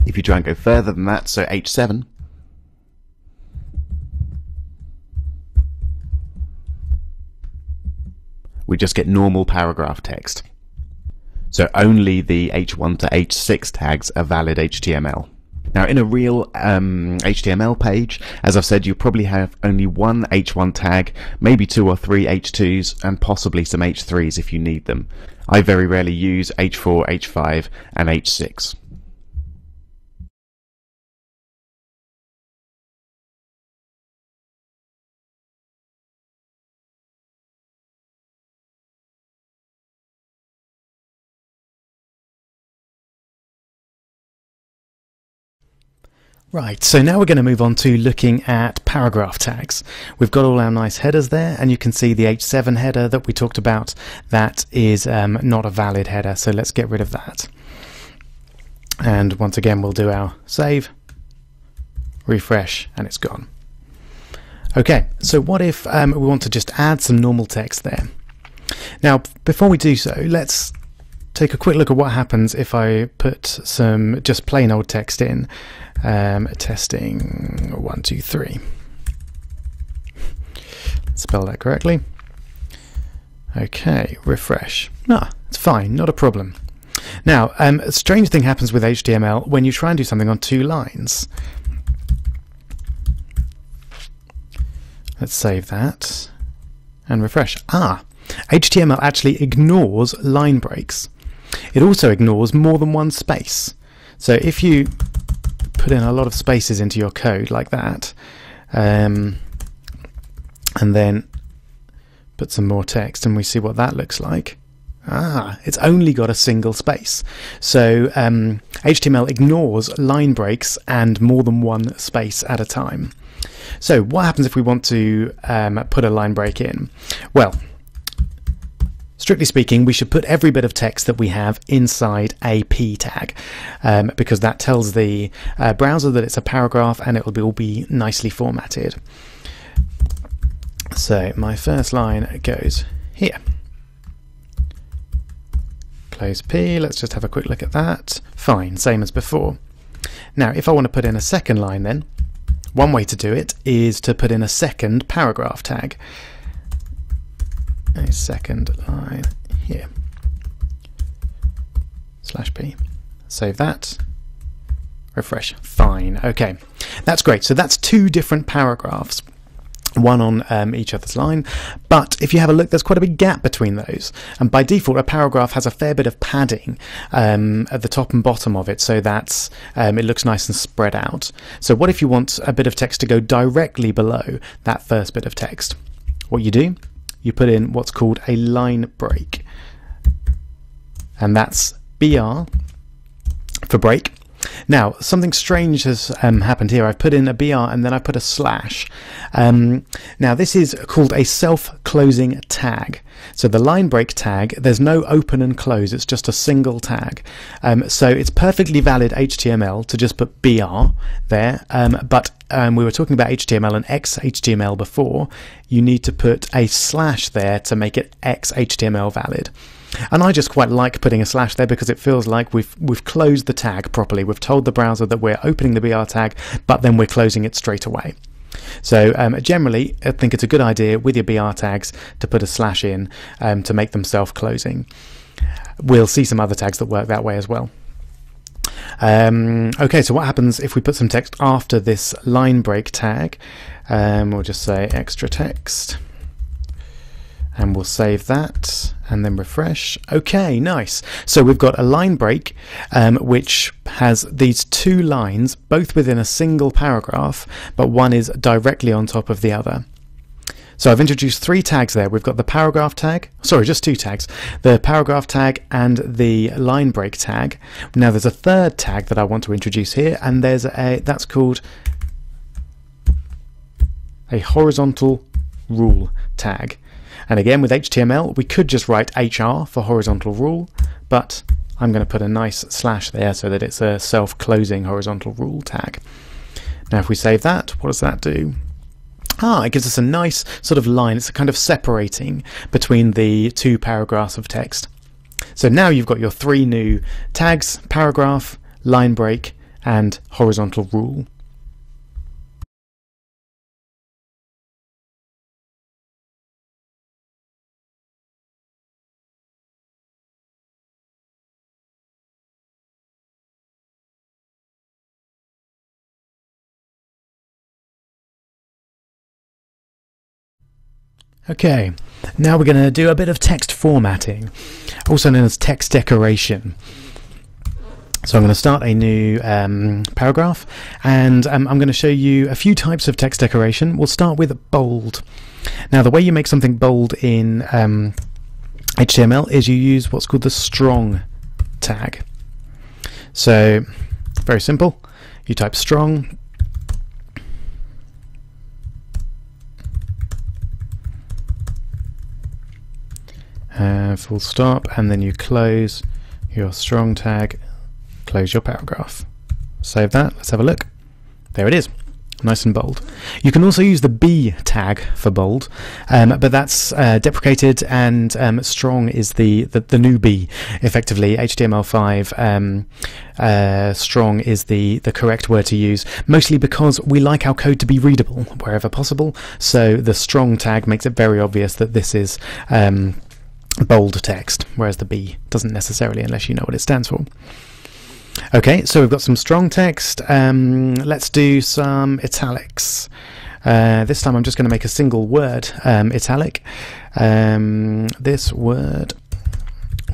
if you try and go further than that, so H7, we just get normal paragraph text. So only the H1 to H6 tags are valid HTML. Now in a real HTML page, as I've said, you probably have only one H1 tag, maybe 2 or 3 H2s, and possibly some H3s if you need them. I very rarely use H4, H5 and H6. Right, so now we're going to move on to looking at paragraph tags. We've got all our nice headers there, and you can see the H7 header that we talked about. That is not a valid header, so let's get rid of that. And once again, we'll do our save, refresh, and it's gone. Okay, so what if we want to just add some normal text there? Now, before we do so, let's take a quick look at what happens if I put some just plain old text in. Testing 1, 2, 3. Spell that correctly. Okay, refresh. It's fine, not a problem. Now, a strange thing happens with HTML when you try and do something on 2 lines. Let's save that and refresh. HTML actually ignores line breaks. It also ignores more than one space. So if you put in a lot of spaces into your code like that, and then put some more text, and we see what that looks like. It's only got a single space. So HTML ignores line breaks and more than one space at a time. So what happens if we want to put a line break in? Well, strictly speaking, we should put every bit of text that we have inside a p tag, because that tells the browser that it's a paragraph and it will all be nicely formatted. So my first line goes here. Close p, let's just have a quick look at that. Fine, same as before. Now if I want to put in a second line then, one way to do it is to put in a second paragraph tag. A second line here, /p. Save that, refresh. Fine, okay, that's great. So that's 2 different paragraphs, one on each other's line. But if you have a look, there's quite a big gap between those, and by default a paragraph has a fair bit of padding at the top and bottom of it, so that it looks nice and spread out. So what if you want a bit of text to go directly below that first bit of text? What you do, you put in what's called a line break, and that's BR for break. Now something strange has happened here. I've put in a BR and then I put a slash. Now this is called a self-closing tag. So the line break tag, there's no open and close, it's just a single tag. So it's perfectly valid HTML to just put BR there, but we were talking about HTML and XHTML before. You need to put a slash there to make it XHTML valid. And I just quite like putting a slash there because it feels like we've closed the tag properly. We've told the browser that we're opening the BR tag, but then we're closing it straight away. So generally, I think it's a good idea with your BR tags to put a slash in to make them self-closing. We'll see some other tags that work that way as well. Okay, so what happens if we put some text after this line break tag? We'll just say extra text, and we'll save that and then refresh. Okay, nice. So we've got a line break which has these 2 lines both within a single paragraph, but one is directly on top of the other. So I've introduced 3 tags there. We've got the paragraph tag, sorry, just 2 tags, the paragraph tag and the line break tag. Now there's a third tag that I want to introduce here, and that's called a horizontal rule tag. And again, with HTML, we could just write HR for horizontal rule, but I'm going to put a nice slash there so that it's a self-closing horizontal rule tag. Now if we save that, what does that do? It gives us a nice sort of line. It's a kind of separating between the 2 paragraphs of text. So now you've got your 3 new tags: paragraph, line break, and horizontal rule. Okay, now we're going to do a bit of text formatting, also known as text decoration. So I'm going to start a new paragraph, and I'm going to show you a few types of text decoration. We'll start with bold. Now the way you make something bold in HTML is you use what's called the strong tag. So very simple, you type strong, full stop, and then you close your strong tag, close your paragraph. Save that, let's have a look. There it is, nice and bold. You can also use the B tag for bold, but that's deprecated, and strong is the new B. Effectively, HTML5 strong is the correct word to use, mostly because we like our code to be readable wherever possible, so the strong tag makes it very obvious that this is bold text, whereas the B doesn't necessarily, unless you know what it stands for. Okay, so we've got some strong text. Let's do some italics. This time I'm just going to make a single word italic. This word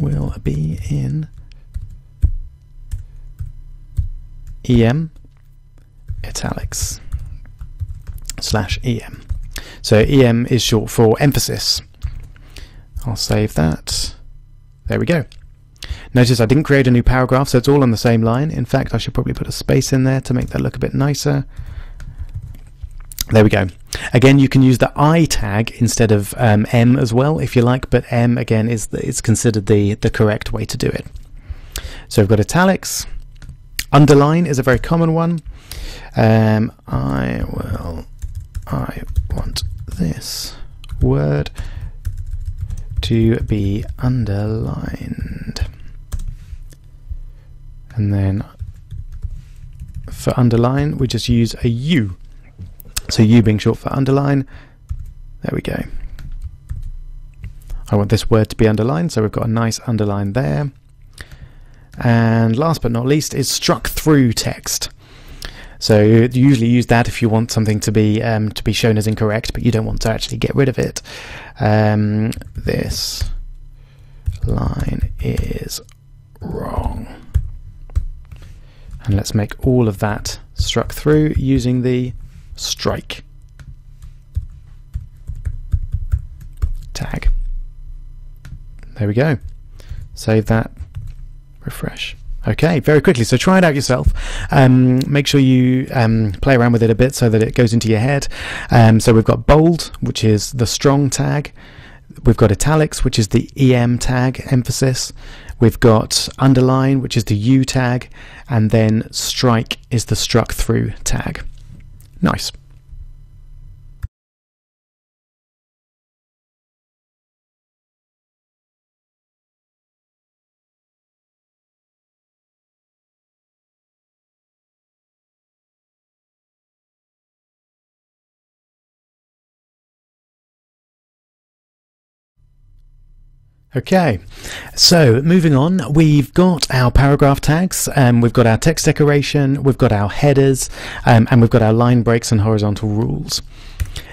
will be in EM italics /EM. So EM is short for emphasis. I'll save that. There we go. Notice I didn't create a new paragraph, so it's all on the same line. In fact, I should probably put a space in there to make that look a bit nicer. There we go. Again, you can use the I tag instead of M as well if you like, but M again is considered the correct way to do it. So we've got italics. Underline is a very common one. I want this word to be underlined, and then for underline we just use a U, so U being short for underline. There we go. I want this word to be underlined, so we've got a nice underline there. And last but not least is struck through text. So you usually use that if you want something to be shown as incorrect, but you don't want to actually get rid of it. This line is wrong. And let's make all of that struck through using the strike tag. There we go. Save that, refresh. Okay, very quickly, so try it out yourself. Make sure you play around with it a bit so that it goes into your head. So we've got bold, which is the strong tag. We've got italics, which is the EM tag, emphasis. We've got underline, which is the U tag, and then strike is the struck through tag. Nice. Okay, so moving on, we've got our paragraph tags, we've got our text decoration, we've got our headers, and we've got our line breaks and horizontal rules.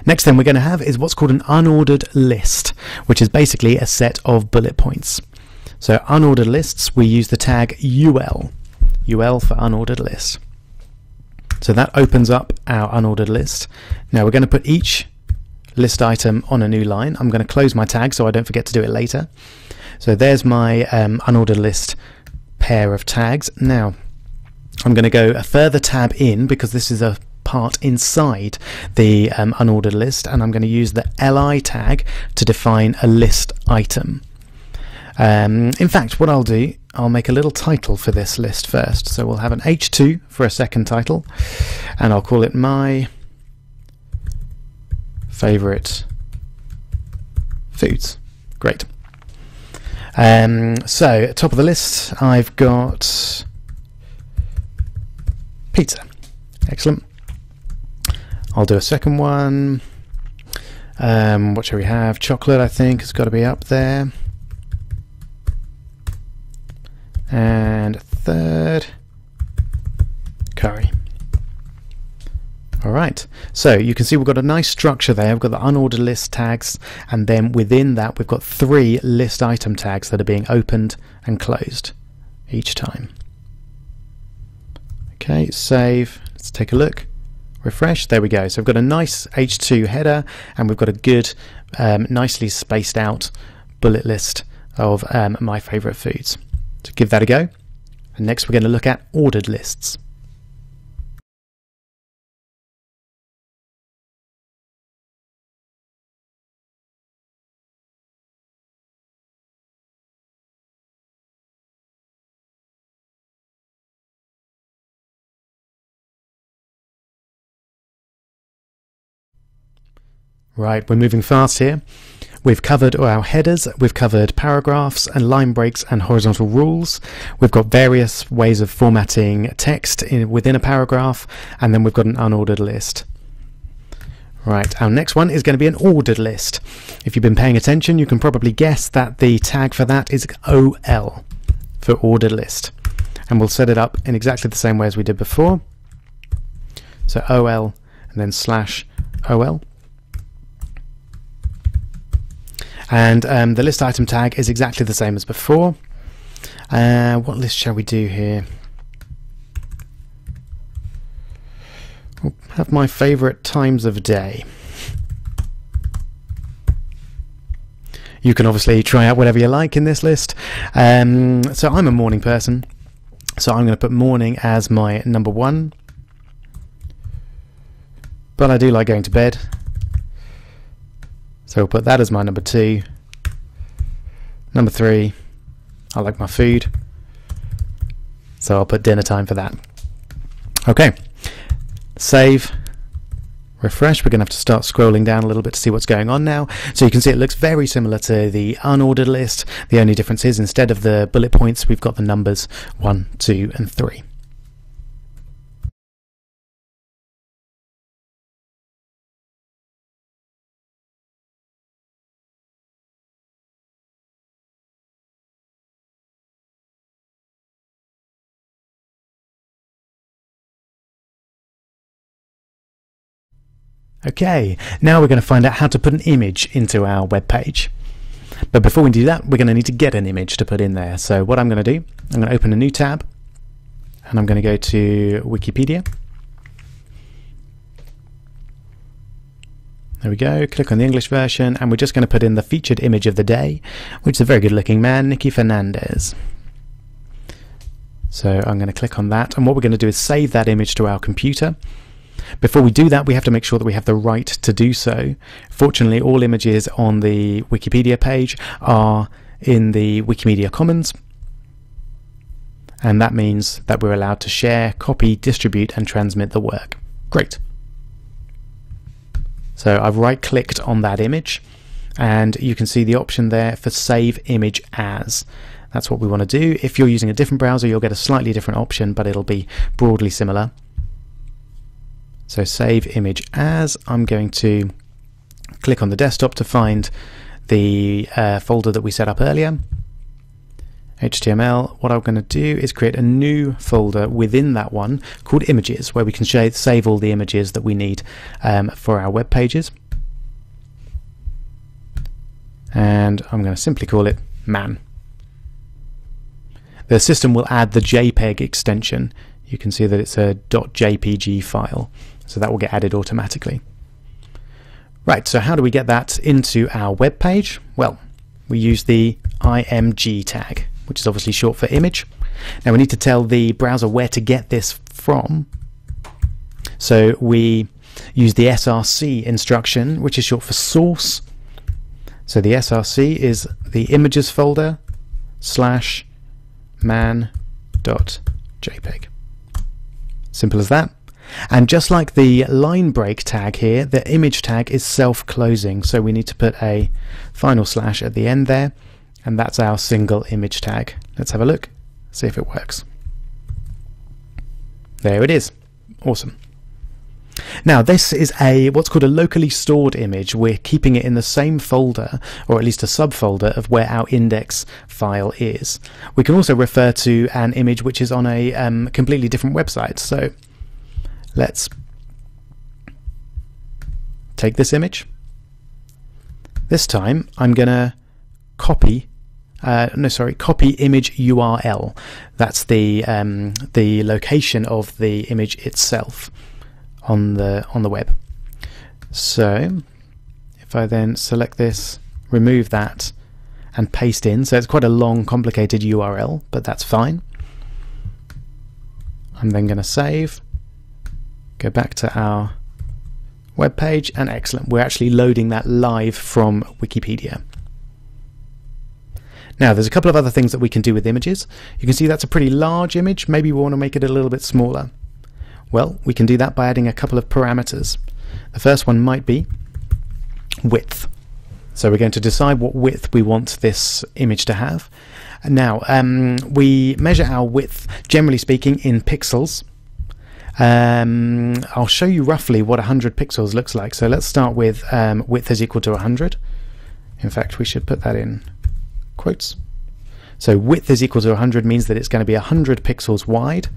Next thing we're going to have is what's called an unordered list, which is basically a set of bullet points. So unordered lists, we use the tag UL for unordered list. So that opens up our unordered list. Now we're going to put each list item on a new line. I'm going to close my tag so I don't forget to do it later. So there's my unordered list pair of tags. Now I'm going to go a further tab in because this is a part inside the unordered list, and I'm going to use the li tag to define a list item. In fact, what I'll do, I'll make a little title for this list first. So we'll have an h2 for a second title, and I'll call it my favorite foods. Great. So top of the list, I've got pizza. Excellent. I'll do a second one. What shall we have? Chocolate, I think, has got to be up there. And third, curry. Alright, so you can see we've got a nice structure there. We've got the unordered list tags, and then within that we've got 3 list item tags that are being opened and closed each time. Okay, save. Let's take a look. Refresh. There we go. So we've got a nice H2 header, and we've got a good, nicely spaced out bullet list of my favourite foods. So give that a go. And next we're going to look at ordered lists. Right, we're moving fast here. We've covered our headers, we've covered paragraphs and line breaks and horizontal rules. We've got various ways of formatting text within a paragraph, and then we've got an unordered list. Right, our next one is going to be an ordered list. If you've been paying attention, you can probably guess that the tag for that is OL, for ordered list. And we'll set it up in exactly the same way as we did before. So OL and then /OL. And the list item tag is exactly the same as before. What list shall we do here? I'll have my favourite times of day. You can obviously try out whatever you like in this list. So I'm a morning person, so I'm going to put morning as my number 1. But I do like going to bed. So we'll put that as my number 2. Number 3, I like my food, so I'll put dinner time for that. Okay, save, refresh. We're going to have to start scrolling down a little bit to see what's going on now. So you can see it looks very similar to the unordered list. The only difference is instead of the bullet points, we've got the numbers 1, 2, and 3. Okay, now we're going to find out how to put an image into our web page. But before we do that, we're going to need to get an image to put in there. So what I'm going to do, I'm going to open a new tab, and I'm going to go to Wikipedia. There we go, click on the English version, and we're just going to put in the featured image of the day, which is a very good looking man, Nicky Fernandez. So I'm going to click on that, and what we're going to do is save that image to our computer. Before we do that, we have to make sure that we have the right to do so. Fortunately, all images on the Wikipedia page are in the Wikimedia Commons, and that means that we're allowed to share, copy, distribute, and transmit the work. Great. So I've right-clicked on that image, and you can see the option there for Save Image As. That's what we want to do. If you're using a different browser, you'll get a slightly different option, but it'll be broadly similar. So Save Image As, I'm going to click on the desktop to find the folder that we set up earlier, HTML. What I'm going to do is create a new folder within that one called Images, where we can save all the images that we need for our web pages. And I'm going to simply call it Man. The system will add the JPEG extension. You can see that it's a .jpg file, so that will get added automatically. Right, so how do we get that into our web page? Well, we use the img tag, which is obviously short for image. Now we need to tell the browser where to get this from. So we use the src instruction, which is short for source. So the src is the images folder / man.jpg. Simple as that. And just like the line break tag here, the image tag is self-closing, so we need to put a final slash at the end there, and that's our single image tag. Let's have a look, see if it works. There it is. Awesome. Now this is what's called a locally stored image. We're keeping it in the same folder, or at least a subfolder of where our index file is. We can also refer to an image which is on a completely different website. So let's take this image. This time I'm gonna copy image URL. That's the location of the image itself on the web. So if I then select this, remove that and paste in, so it's quite a long complicated URL, but that's fine. I'm then going to save, go back to our web page, and excellent, we're actually loading that live from Wikipedia. Now there's a couple of other things that we can do with images. You can see that's a pretty large image. Maybe we want to make it a little bit smaller. Well, we can do that by adding a couple of parameters. The first one might be width. So we're going to decide what width we want this image to have. Now, we measure our width, generally speaking, in pixels. I'll show you roughly what 100 pixels looks like. So let's start with width is equal to 100. In fact, we should put that in quotes. So width is equal to 100 means that it's going to be 100 pixels wide.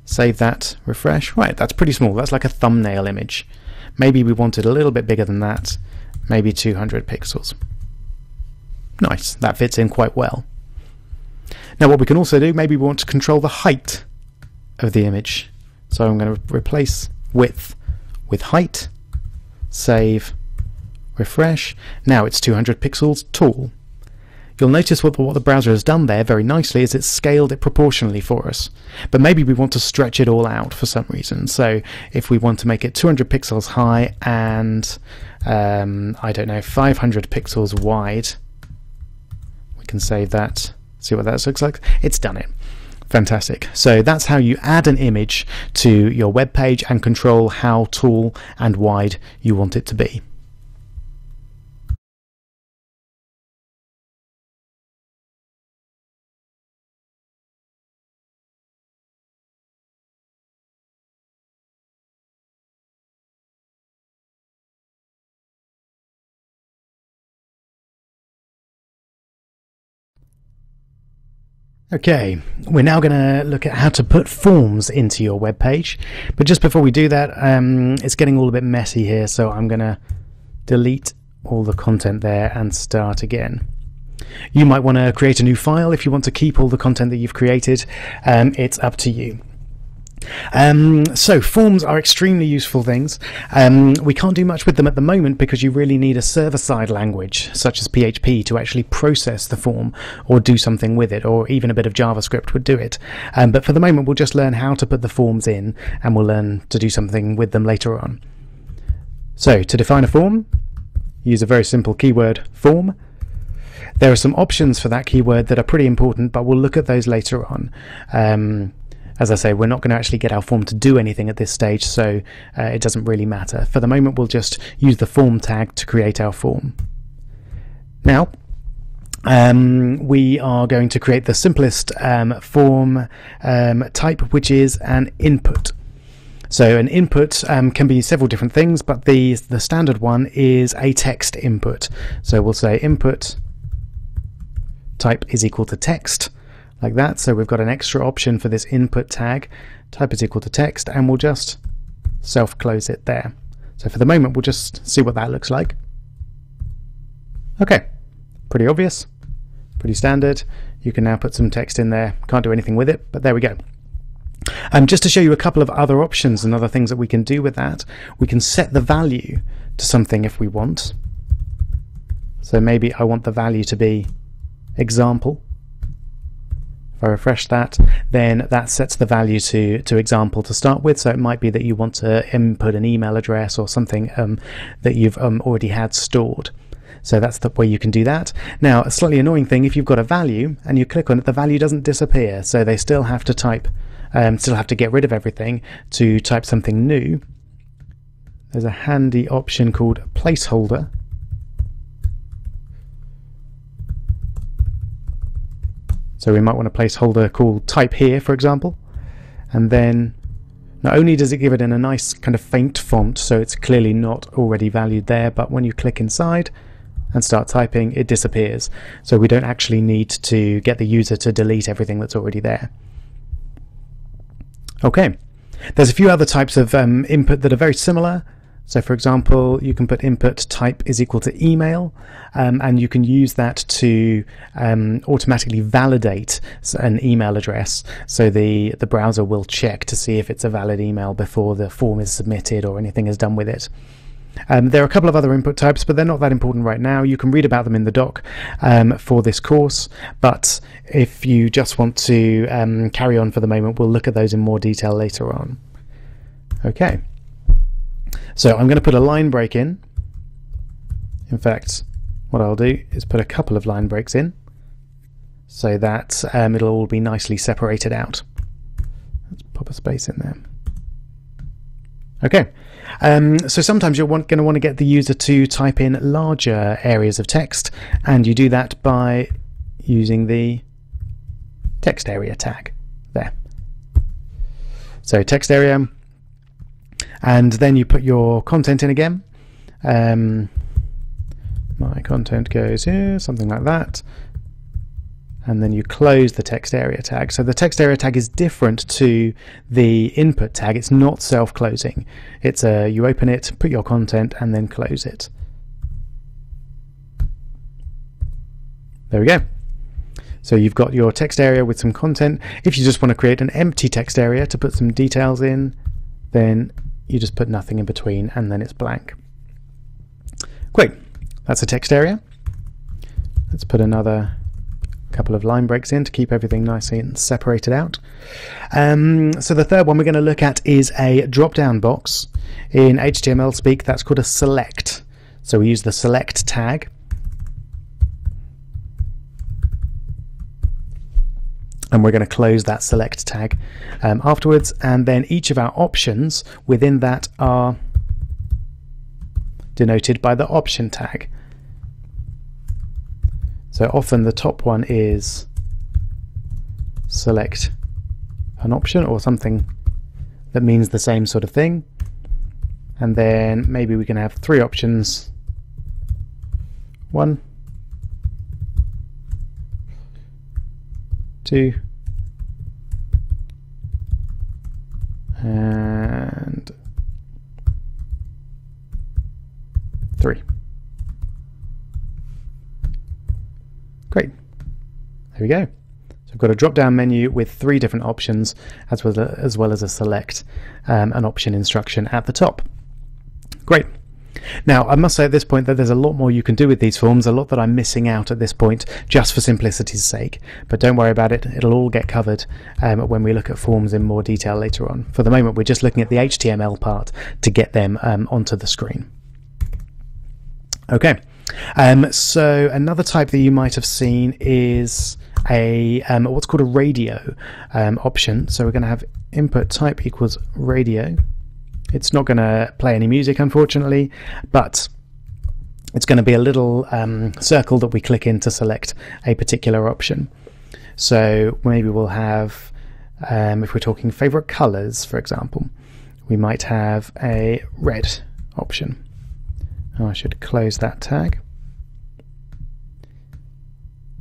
Save that, refresh. Right, that's pretty small. That's like a thumbnail image. Maybe we want it a little bit bigger than that, maybe 200 pixels. Nice, that fits in quite well. Now what we can also do, maybe we want to control the height of the image. So I'm going to replace width with height, save, refresh. Now it's 200 pixels tall. You'll notice what the browser has done there very nicely is it's scaled it proportionally for us. But maybe we want to stretch it all out for some reason. So if we want to make it 200 pixels high and, I don't know, 500 pixels wide, we can save that, see what that looks like. It's done it. Fantastic. So that's how you add an image to your web page and control how tall and wide you want it to be. Okay, we're now going to look at how to put forms into your web page, but just before we do that, it's getting all a bit messy here, so I'm going to delete all the content there and start again. You might want to create a new file if you want to keep all the content that you've created. It's up to you. So forms are extremely useful things. We can't do much with them at the moment because you really need a server-side language such as PHP to actually process the form or do something with it, or even a bit of JavaScript would do it. But for the moment we'll just learn how to put the forms in, and we'll learn to do something with them later on. So to define a form, use a very simple keyword, form. There are some options for that keyword that are pretty important, but we'll look at those later on. As I say, we're not going to actually get our form to do anything at this stage, so it doesn't really matter. For the moment, we'll just use the form tag to create our form. Now, we are going to create the simplest form type, which is an input. So an input can be several different things, but the standard one is a text input. So we'll say input type is equal to text, like that. So we've got an extra option for this input tag, type is equal to text, and we'll just self-close it there. So for the moment we'll just see what that looks like. Okay, pretty obvious, pretty standard. You can now put some text in there, can't do anything with it, but there we go. Just to show you a couple of other options and other things that we can do with that, we can set the value to something if we want. So maybe I want the value to be example. If I refresh that, then that sets the value to example to start with. So it might be that you want to input an email address or something that you've already had stored. So that's the way you can do that. Now, a slightly annoying thing, if you've got a value and you click on it, the value doesn't disappear. So they still have to type, still have to get rid of everything to type something new. There's a handy option called placeholder. So we might want a placeholder called type here, for example. And then not only does it give it in a nice kind of faint font, so it's clearly not already valued there, but when you click inside and start typing, it disappears. So we don't actually need to get the user to delete everything that's already there. Okay, there's a few other types of input that are very similar. So for example, you can put input type is equal to email, and you can use that to automatically validate an email address. So the browser will check to see if it's a valid email before the form is submitted or anything is done with it. There are a couple of other input types, but they're not that important right now. You can read about them in the doc for this course, but if you just want to carry on for the moment, we'll look at those in more detail later on. Okay. So I'm going to put a line break in. In fact, what I'll do is put a couple of line breaks in so that it'll all be nicely separated out. Let's pop a space in there. Okay, so sometimes you're going to want to get the user to type in larger areas of text, and you do that by using the text area tag there. So text area, and then you put your content in again. My content goes here, something like that. And then you close the text area tag. So the text area tag is different to the input tag. It's not self-closing. It's you open it, put your content, and then close it. There we go. So you've got your text area with some content. If you just want to create an empty text area to put some details in, then you just put nothing in between and then it's blank. Great, that's a text area. Let's put another couple of line breaks in to keep everything nicely and separated out. So the third one we're going to look at is a drop-down box. In HTML speak, that's called a select. So we use the select tag. And we're going to close that select tag afterwards, and then each of our options within that are denoted by the option tag. So often the top one is select an option or something that means the same sort of thing, and then maybe we can have three options. 1, 2, and 3. Great. There we go. So we've got a drop-down menu with 3 different options, as well as a select an option instruction at the top. Great. Now, I must say at this point that there's a lot more you can do with these forms, a lot that I'm missing out at this point, just for simplicity's sake. But don't worry about it, it'll all get covered when we look at forms in more detail later on. For the moment, we're just looking at the HTML part to get them onto the screen. Okay, so another type that you might have seen is a what's called a radio option. So we're going to have input type equals radio. It's not going to play any music, unfortunately, but it's going to be a little circle that we click in to select a particular option. So maybe we'll have, if we're talking favorite colors, for example, we might have a red option. I should close that tag.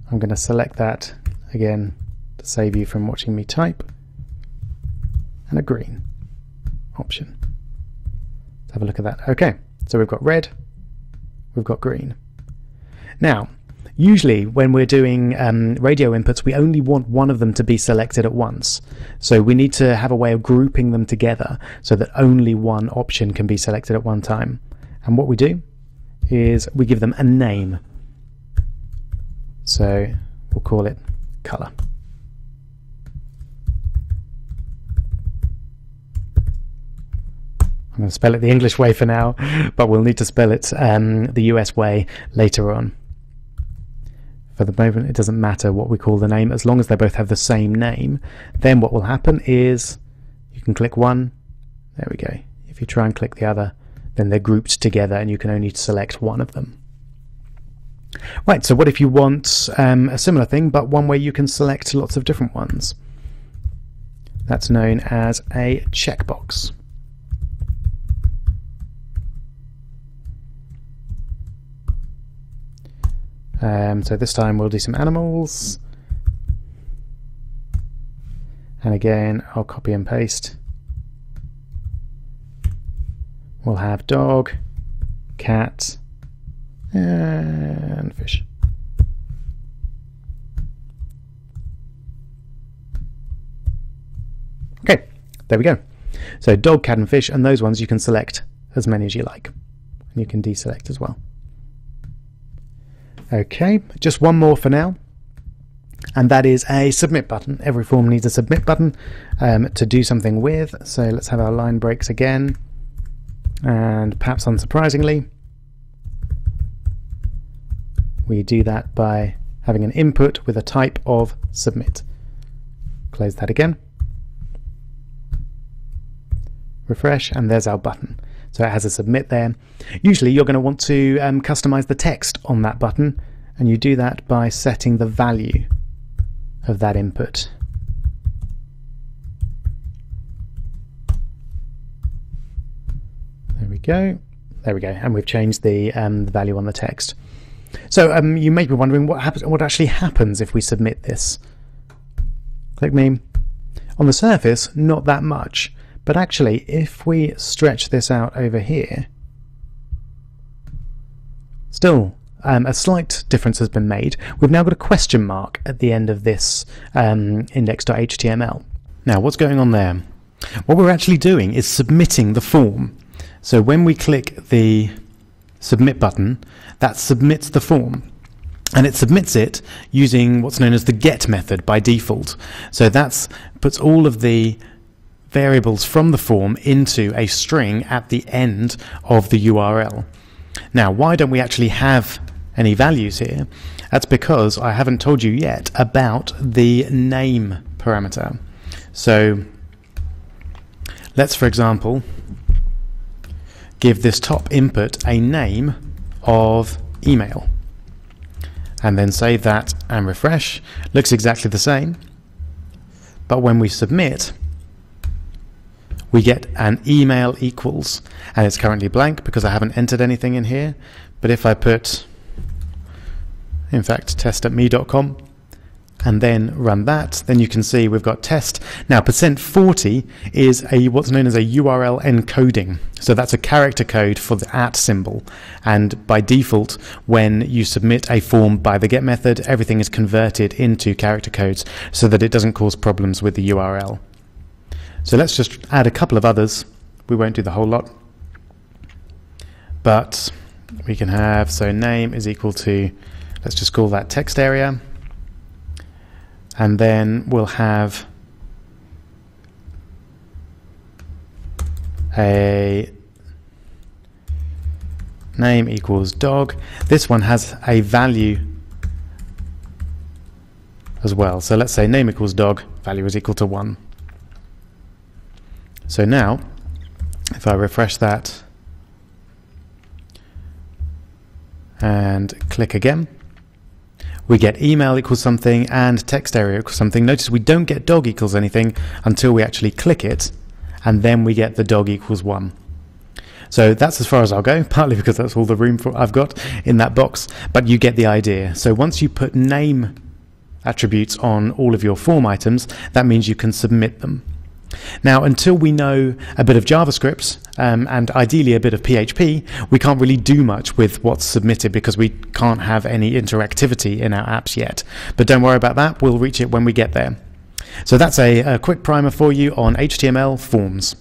I'm going to select that again to save you from watching me type, and a green option. Let's have a look at that. Okay, so we've got red, we've got green. Now, usually when we're doing radio inputs, we only want one of them to be selected at once. So we need to have a way of grouping them together so that only one option can be selected at one time. And what we do is we give them a name. So we'll call it color. I'm going to spell it the English way for now, but we'll need to spell it the US way later on. For the moment, it doesn't matter what we call the name, as long as they both have the same name. Then what will happen is you can click one. There we go. If you try and click the other, then they're grouped together and you can only select one of them. Right, so what if you want a similar thing, but one where you can select lots of different ones? That's known as a checkbox. So this time we'll do some animals, and again I'll copy and paste. We'll have dog, cat, and fish. Okay, there we go. So dog, cat and fish, and those ones you can select as many as you like, and you can deselect as well. Okay, just one more for now, and that is a submit button. Every form needs a submit button to do something with. So let's have our line breaks again, and perhaps unsurprisingly we do that by having an input with a type of submit. Close that again, refresh, and there's our button. So it has a submit there. Usually you're going to want to customize the text on that button, and you do that by setting the value of that input. There we go. There we go. And we've changed the value on the text. So you may be wondering what actually happens if we submit this. Click me. On the surface, not that much. But actually, if we stretch this out over here, still a slight difference has been made. We've now got a question mark at the end of this index.html. Now, what's going on there? What we're actually doing is submitting the form. So when we click the submit button, that submits the form. And it submits it using what's known as the get method by default. So that puts all of the variables from the form into a string at the end of the URL. Now, why don't we actually have any values here? That's because I haven't told you yet about the name parameter. So let's, for example, give this top input a name of email, and then save that and refresh. Looks exactly the same, but when we submit, we get an email equals, and it's currently blank because I haven't entered anything in here. But if I put, in fact, test@me.com and then run that, then you can see we've got test. Now, %40 is what's known as a URL encoding. So that's a character code for the @ symbol. And by default, when you submit a form by the get method, everything is converted into character codes so that it doesn't cause problems with the URL. So let's just add a couple of others. We won't do the whole lot, but we can have, so name is equal to, let's just call that text area, and then we'll have a name equals dog. This one has a value as well. So let's say name equals dog, value is equal to 1. So now, if I refresh that and click again, we get email equals something and text area equals something. Notice we don't get dog equals anything until we actually click it, and then we get the dog equals 1. So that's as far as I'll go, partly because that's all the room I've got in that box, but you get the idea. So once you put name attributes on all of your form items, that means you can submit them. Now, until we know a bit of JavaScript and ideally a bit of PHP, we can't really do much with what's submitted because we can't have any interactivity in our apps yet. But don't worry about that, we'll reach it when we get there. So that's a quick primer for you on HTML forms.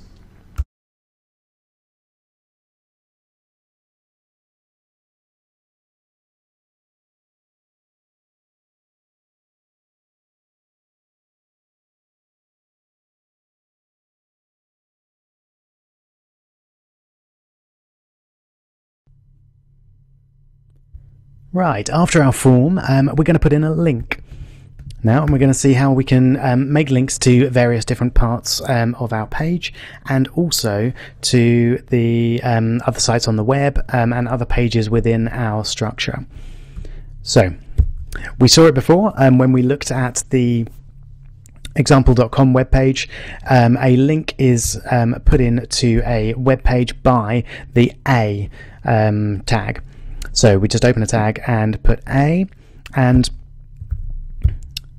Right, after our form, we're going to put in a link. Now, and we're going to see how we can make links to various different parts of our page, and also to the other sites on the web and other pages within our structure. So, we saw it before when we looked at the example.com web page. A link is put into a web page by the A tag. So we just open a tag and put A, and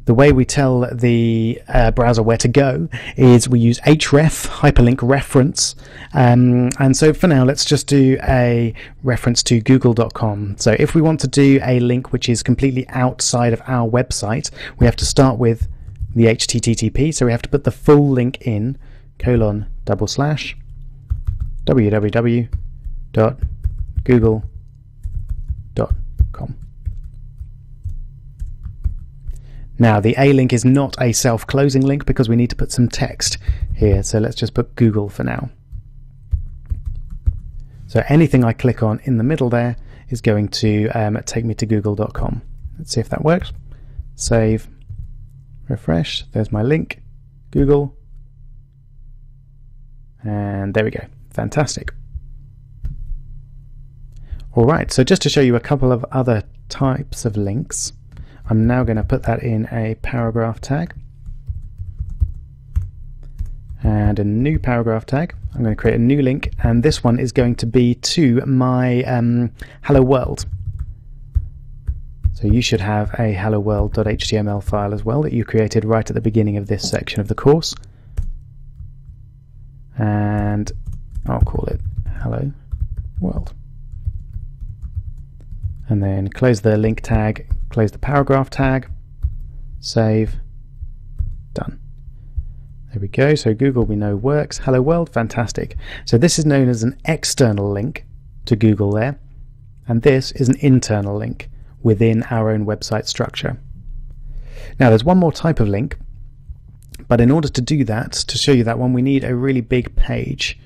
the way we tell the browser where to go is we use href, hyperlink reference, and so for now let's just do a reference to google.com. So if we want to do a link which is completely outside of our website, we have to start with the HTTP, so we have to put the full link in, www.google.com. Now the A link is not a self-closing link because we need to put some text here, so let's just put Google for now. So anything I click on in the middle there is going to take me to google.com. Let's see if that works. Save, refresh, there's my link, Google, and there we go. Fantastic. Alright, so just to show you a couple of other types of links, I'm now going to put that in a paragraph tag and a new paragraph tag. I'm going to create a new link, and this one is going to be to my hello world. So you should have a hello world.html file as well that you created right at the beginning of this section of the course, and I'll call it hello world, and then close the link tag, close the paragraph tag, save, done. There we go. So Google we know works. Hello world, fantastic. So this is known as an external link to Google there, and this is an internal link within our own website structure. Now there's one more type of link, but in order to do that, to show you that one, we need a really big page.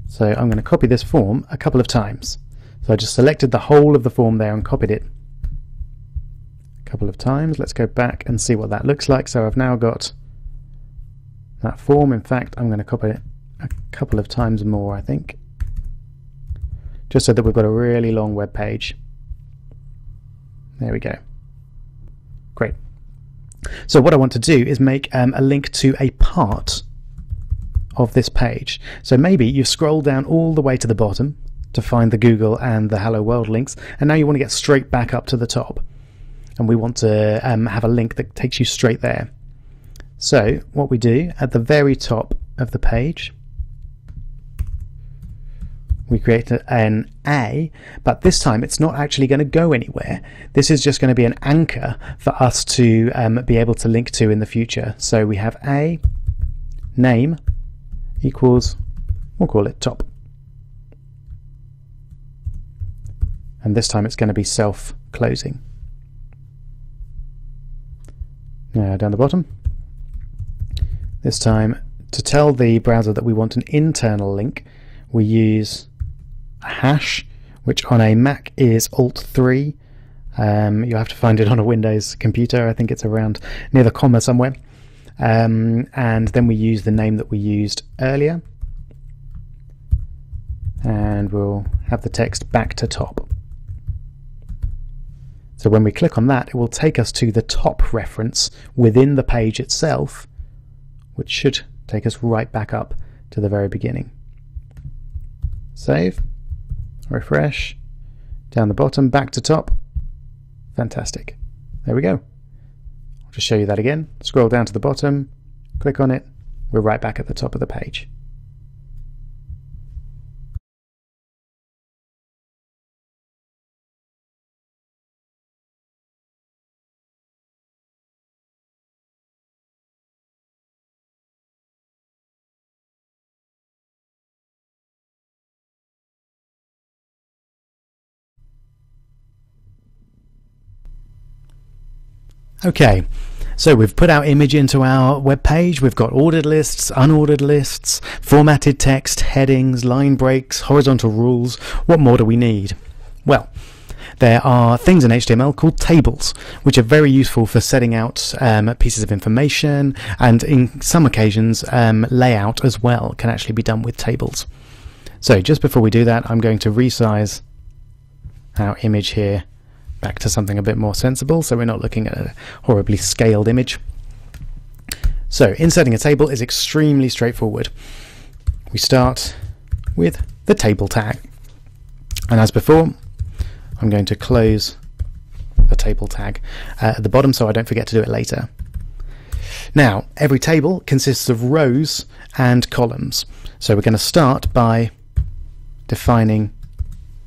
So I'm going to copy this form a couple of times. So I just selected the whole of the form there and copied it a couple of times. Let's go back and see what that looks like. So I've now got that form. In fact, I'm going to copy it a couple of times more, I think, just so that we've got a really long web page. There we go. Great. So what I want to do is make a link to a part of this page. So maybe you've scrolled down all the way to the bottom to find the Google and the Hello World links, and now you want to get straight back up to the top, and we want to have a link that takes you straight there. So what we do at the very top of the page, we create an A, but this time it's not actually going to go anywhere. This is just going to be an anchor for us to be able to link to in the future. So we have A name equals, we'll call it top. And this time it's going to be self-closing. Now down the bottom, this time to tell the browser that we want an internal link, we use a hash, which on a Mac is Alt3. You'll have to find it on a Windows computer. I think it's around near the comma somewhere. And then we use the name that we used earlier, and we'll have the text back to top. So when we click on that, it will take us to the top reference within the page itself, which should take us right back up to the very beginning. Save, refresh, down the bottom, back to top. Fantastic. There we go. I'll just show you that again. Scroll down to the bottom, click on it, we're right back at the top of the page. Okay, so we've put our image into our web page. We've got ordered lists, unordered lists, formatted text, headings, line breaks, horizontal rules. What more do we need? Well, there are things in HTML called tables, which are very useful for setting out pieces of information, and in some occasions layout as well can actually be done with tables. So just before we do that, I'm going to resize our image here back to something a bit more sensible, so we're not looking at a horribly scaled image. So inserting a table is extremely straightforward. We start with the table tag, and as before, I'm going to close the table tag at the bottom so I don't forget to do it later. Now, every table consists of rows and columns, so we're going to start by defining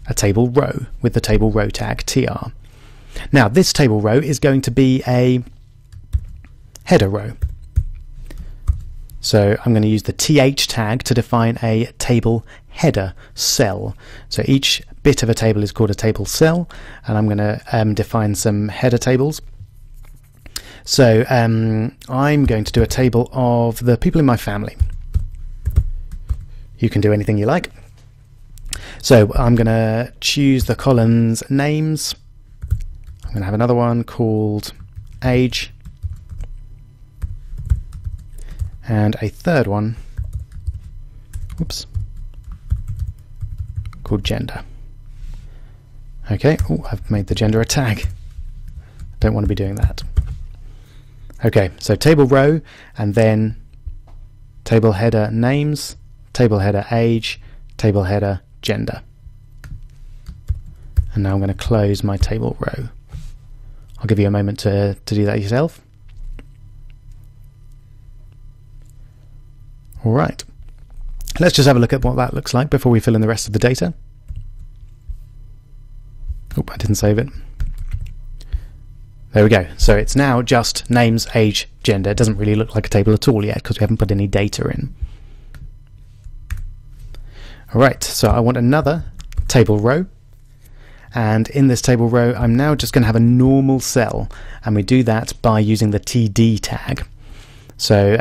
a table row with the table row tag tr. Now, this table row is going to be a header row. So I'm going to use the th tag to define a table header cell. So each bit of a table is called a table cell, and I'm going to define some header tables. So I'm going to do a table of the people in my family. You can do anything you like. So I'm going to choose the columns names. I'm going to have another one called age, and a third one, whoops, called gender. Okay, oh, I've made the gender a tag. Don't want to be doing that. Okay, so table row, and then table header names, table header age, table header gender. And now I'm going to close my table row. I'll give you a moment to do that yourself. Alright, let's just have a look at what that looks like before we fill in the rest of the data. Oh, I didn't save it. There we go. So it's now just names, age, gender. It doesn't really look like a table at all yet because we haven't put any data in. Alright, so I want another table row. And in this table row, I'm now just going to have a normal cell. And we do that by using the td tag. So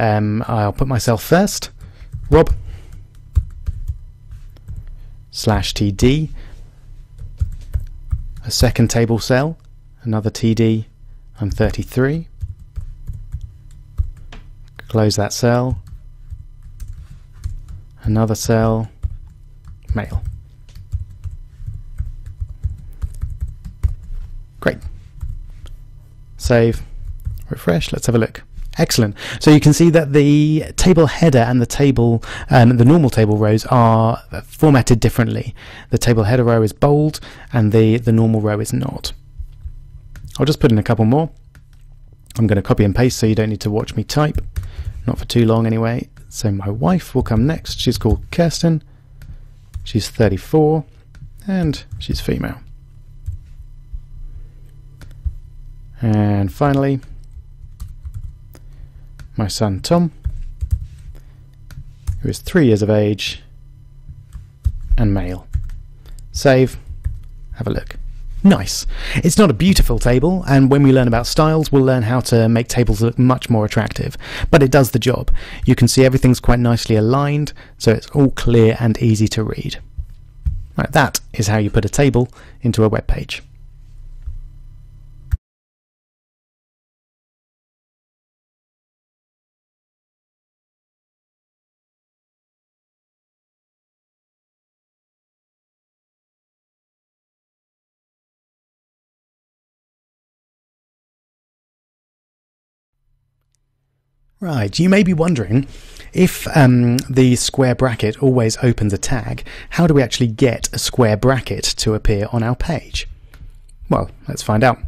I'll put myself first, Rob /td, a second table cell, another td, I'm 33, close that cell, another cell, male. Great. Save, refresh, let's have a look. Excellent. So you can see that the table header and the table, the normal table rows are formatted differently. The table header row is bold and the normal row is not. I'll just put in a couple more. I'm going to copy and paste so you don't need to watch me type. Not for too long anyway. So my wife will come next. She's called Kirsten. She's 34 and she's female. And finally, my son Tom, who is 3 years of age and male. Save, have a look. Nice. It's not a beautiful table, and when we learn about styles, we'll learn how to make tables look much more attractive, but it does the job. You can see everything's quite nicely aligned, so it's all clear and easy to read. Right, that is how you put a table into a web page. Right, you may be wondering, if the square bracket always opens a tag, how do we actually get a square bracket to appear on our page? Well, let's find out.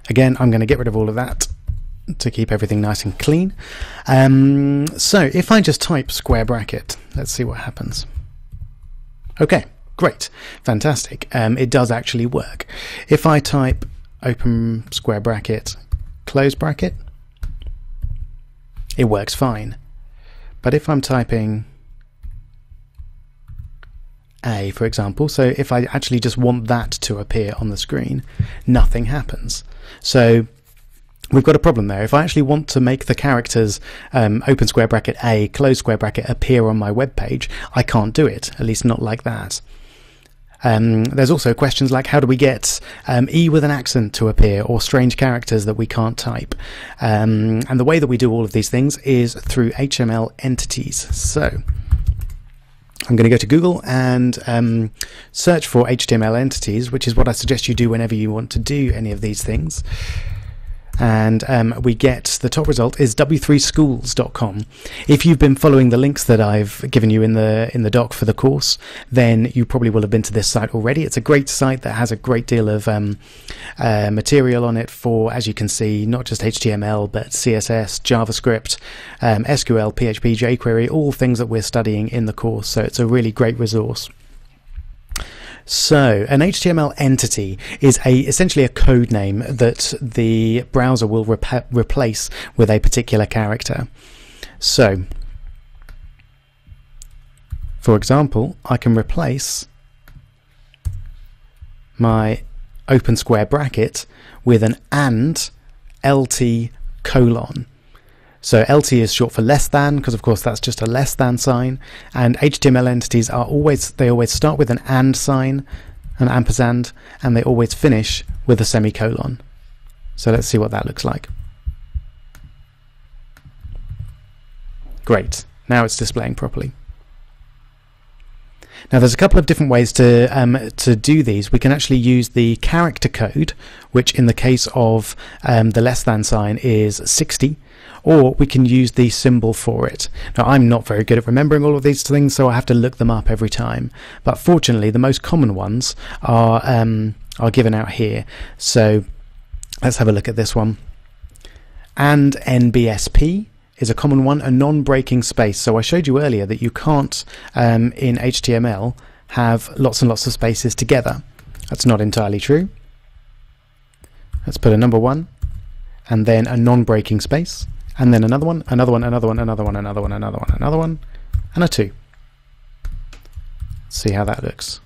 Again, I'm going to get rid of all of that to keep everything nice and clean. So if I just type square bracket, let's see what happens. Okay, great, fantastic. It does actually work. If I type open square bracket, close bracket, it works fine. But if I'm typing A, for example, so if I actually just want that to appear on the screen, nothing happens. So we've got a problem there. If I actually want to make the characters open square bracket A, close square bracket appear on my web page, I can't do it, at least not like that. There's also questions like how do we get E with an accent to appear, or strange characters that we can't type. And the way that we do all of these things is through HTML entities. So I'm going to go to Google and search for HTML entities, which is what I suggest you do whenever you want to do any of these things. And we get the top result is w3schools.com. If you've been following the links that I've given you in the doc for the course, then you probably will have been to this site already. It's a great site that has a great deal of material on it for, as you can see, not just HTML but CSS, JavaScript, SQL, PHP, jQuery, all things that we're studying in the course. So it's a really great resource. So an HTML entity is essentially a code name that the browser will replace with a particular character. So, for example, I can replace my open square bracket with an and LT colon. So LT is short for less than, because of course that's just a less than sign, and HTML entities are always start with an and sign, an ampersand, and they always finish with a semicolon. So let's see what that looks like. Great, now it's displaying properly. Now there's a couple of different ways to do these. We can actually use the character code, which in the case of the less than sign is 60, or we can use the symbol for it. Now I'm not very good at remembering all of these things, so I have to look them up every time. But fortunately the most common ones are given out here. So let's have a look at this one. And NBSP is a common one, a non-breaking space. So I showed you earlier that you can't in HTML have lots and lots of spaces together. That's not entirely true. Let's put a number 1 and then a non-breaking space, and then another one, another one, another one, another one, another one, another one, another one, and a 2. Let's see how that looks.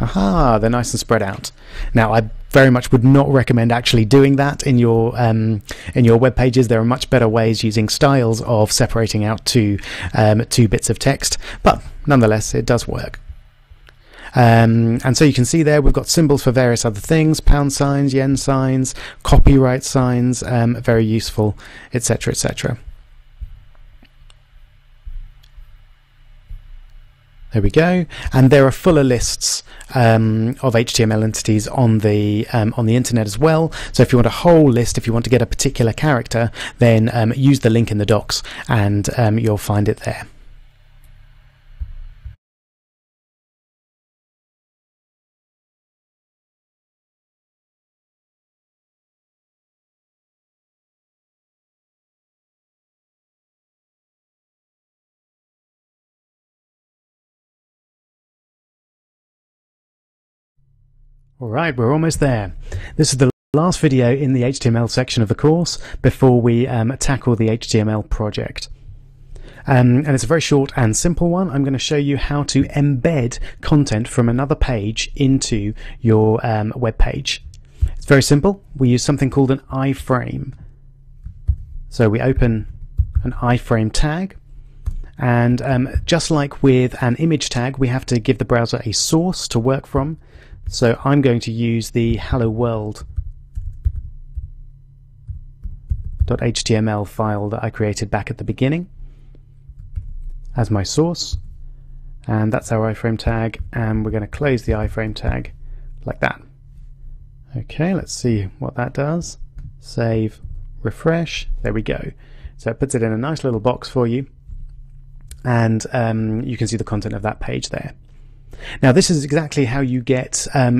Aha, they're nice and spread out. Now I very much would not recommend actually doing that in your web pages. There are much better ways using styles of separating out two bits of text, but nonetheless it does work. And so you can see there we've got symbols for various other things, pound signs, yen signs, copyright signs, very useful, etc., etc. There we go, and there are fuller lists of HTML entities on the internet as well. So if you want a whole list, if you want to get a particular character, then use the link in the docs, and you'll find it there. Alright, we're almost there. This is the last video in the HTML section of the course before we tackle the HTML project. And it's a very short and simple one. I'm going to show you how to embed content from another page into your web page. It's very simple. We use something called an iframe. So we open an iframe tag, and just like with an image tag, we have to give the browser a source to work from. So I'm going to use the hello world.html file that I created back at the beginning as my source, and that's our iframe tag, and we're going to close the iframe tag like that. Okay, let's see what that does. Save, refresh, there we go. So it puts it in a nice little box for you, and you can see the content of that page there. Now this is exactly how you get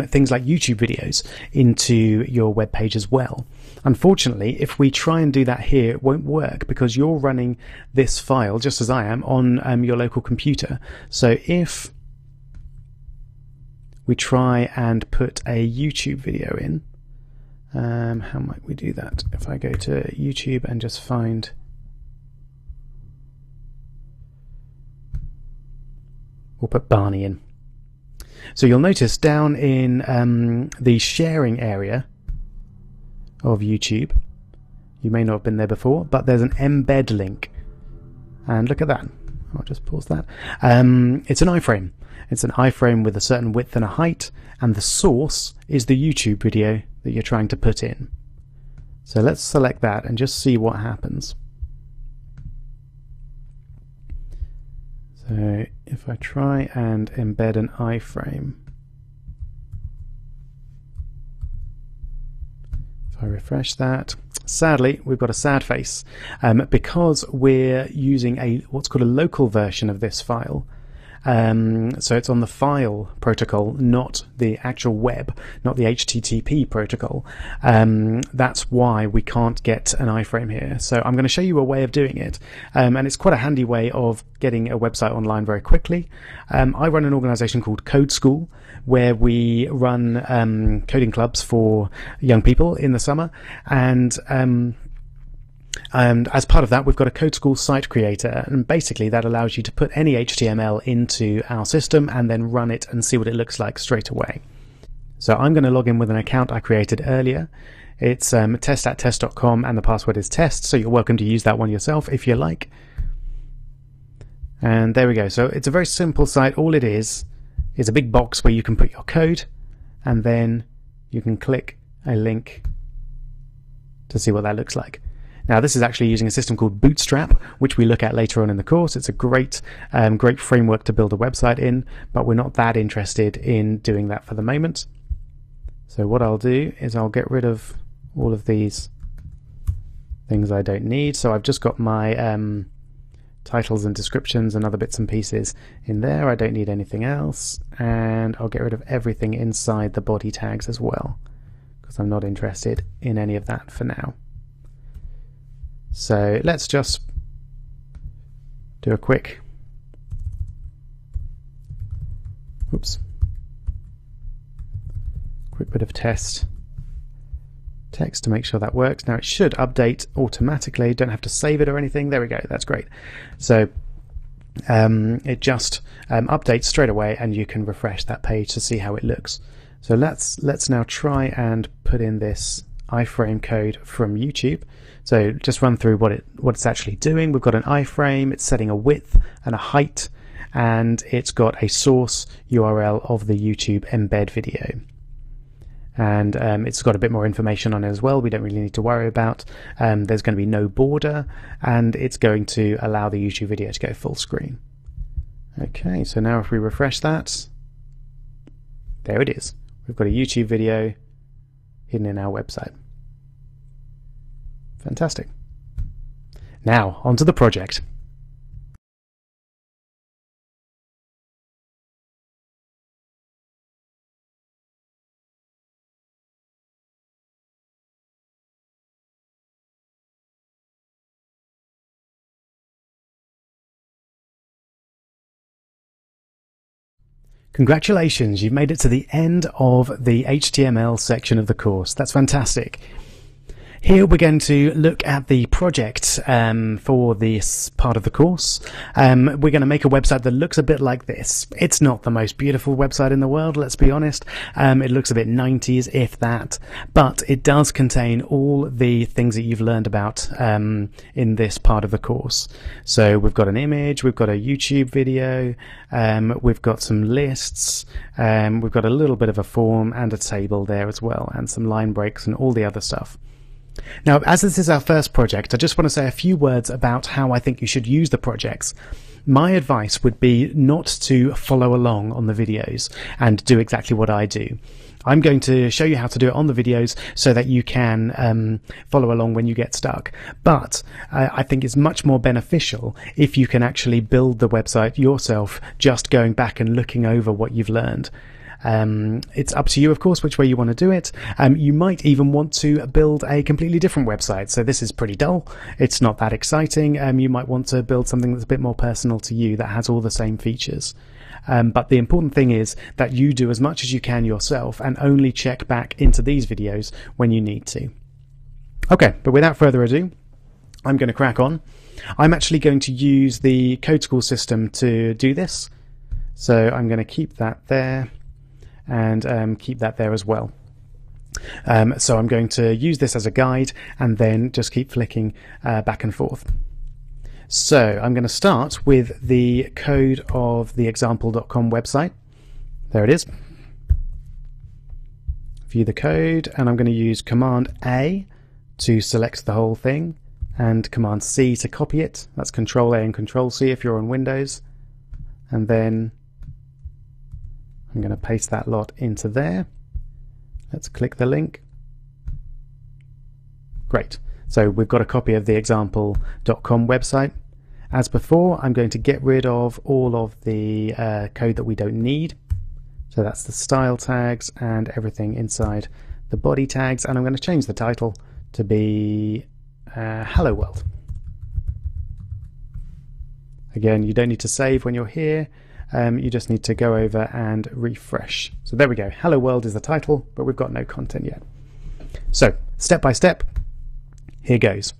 things like YouTube videos into your web page as well. Unfortunately, if we try and do that here, it won't work because you're running this file, just as I am, on your local computer. So if we try and put a YouTube video in, how might we do that? If I go to YouTube and just find... we'll put Barney in. So you'll notice down in the sharing area of YouTube, you may not have been there before, but there's an embed link. And look at that. I'll just pause that. It's an iframe. It's an iframe with a certain width and a height, and the source is the YouTube video that you're trying to put in. So let's select that and just see what happens. So if I try and embed an iframe, if I refresh that, sadly we've got a sad face because we're using what's called a local version of this file. So it's on the file protocol, not the actual web, not the HTTP protocol. That's why we can't get an iframe here. So I'm going to show you a way of doing it, and it's quite a handy way of getting a website online very quickly. I run an organization called Code School, where we run coding clubs for young people in the summer, and as part of that, we've got a Code School site creator, and basically that allows you to put any HTML into our system and then run it and see what it looks like straight away. So I'm going to log in with an account I created earlier. It's test@test.com, and the password is test, so you're welcome to use that one yourself if you like. And there we go. So it's a very simple site. All it is a big box where you can put your code, and then you can click a link to see what that looks like. Now, this is actually using a system called Bootstrap, which we look at later on in the course. It's a great framework to build a website in, but we're not that interested in doing that for the moment. So what I'll do is I'll get rid of all of these things I don't need. So I've just got my titles and descriptions and other bits and pieces in there. I don't need anything else, and I'll get rid of everything inside the body tags as well, because I'm not interested in any of that for now. So let's just do a quick bit of test text to make sure that works. Now it should update automatically, don't have to save it or anything. There we go, that's great. So it just updates straight away, and you can refresh that page to see how it looks. So let's now try and put in this iframe code from YouTube. So just run through what it's actually doing. We've got an iframe, it's setting a width and a height, and it's got a source URL of the YouTube embed video. And it's got a bit more information on it as well, we don't really need to worry about. There's going to be no border, and it's going to allow the YouTube video to go full screen. Okay, so now if we refresh that, there it is. We've got a YouTube video hidden in our website. Fantastic. Now, onto the project. Congratulations, you've made it to the end of the HTML section of the course. That's fantastic. Here we're going to look at the project for this part of the course. We're going to make a website that looks a bit like this. It's not the most beautiful website in the world, let's be honest. It looks a bit 90s, if that, but it does contain all the things that you've learned about in this part of the course. So we've got an image, we've got a YouTube video, we've got some lists, we've got a little bit of a form and a table there as well, and some line breaks and all the other stuff. Now, as this is our first project, I just want to say a few words about how I think you should use the projects. My advice would be not to follow along on the videos and do exactly what I do. I'm going to show you how to do it on the videos so that you can follow along when you get stuck. But I think it's much more beneficial if you can actually build the website yourself, just going back and looking over what you've learned. It's up to you, of course, which way you want to do it. You might even want to build a completely different website. So this is pretty dull. It's not that exciting. You might want to build something that's a bit more personal to you that has all the same features. But the important thing is that you do as much as you can yourself and only check back into these videos when you need to. Okay, but without further ado, I'm going to crack on. I'm actually going to use the Code School system to do this. So I'm going to keep that there. And keep that there as well. So I'm going to use this as a guide and then just keep flicking back and forth. So I'm going to start with the code of the example.com website. There it is. View the code, and I'm going to use Command A to select the whole thing and Command C to copy it. That's Control A and Control C if you're on Windows. And then I'm going to paste that lot into there. Let's click the link. Great. So we've got a copy of the example.com website. As before, I'm going to get rid of all of the code that we don't need. So that's the style tags and everything inside the body tags. And I'm going to change the title to be Hello World. Again, you don't need to save when you're here. You just need to go over and refresh. So there we go. Hello World is the title, but we've got no content yet. So step by step, here goes.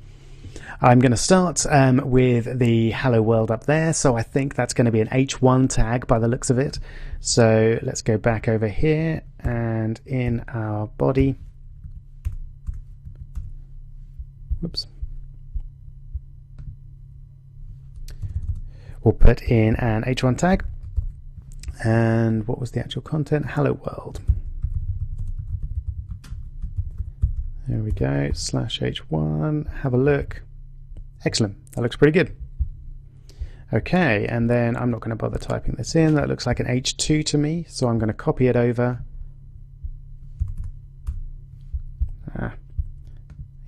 I'm going to start with the Hello World up there. So I think that's going to be an H1 tag by the looks of it. So let's go back over here and in our body. Whoops. We'll put in an H1 tag. And what was the actual content? Hello World. There we go. /H1. Have a look. Excellent. That looks pretty good. Okay, and then I'm not going to bother typing this in. That looks like an H2 to me, so I'm going to copy it over.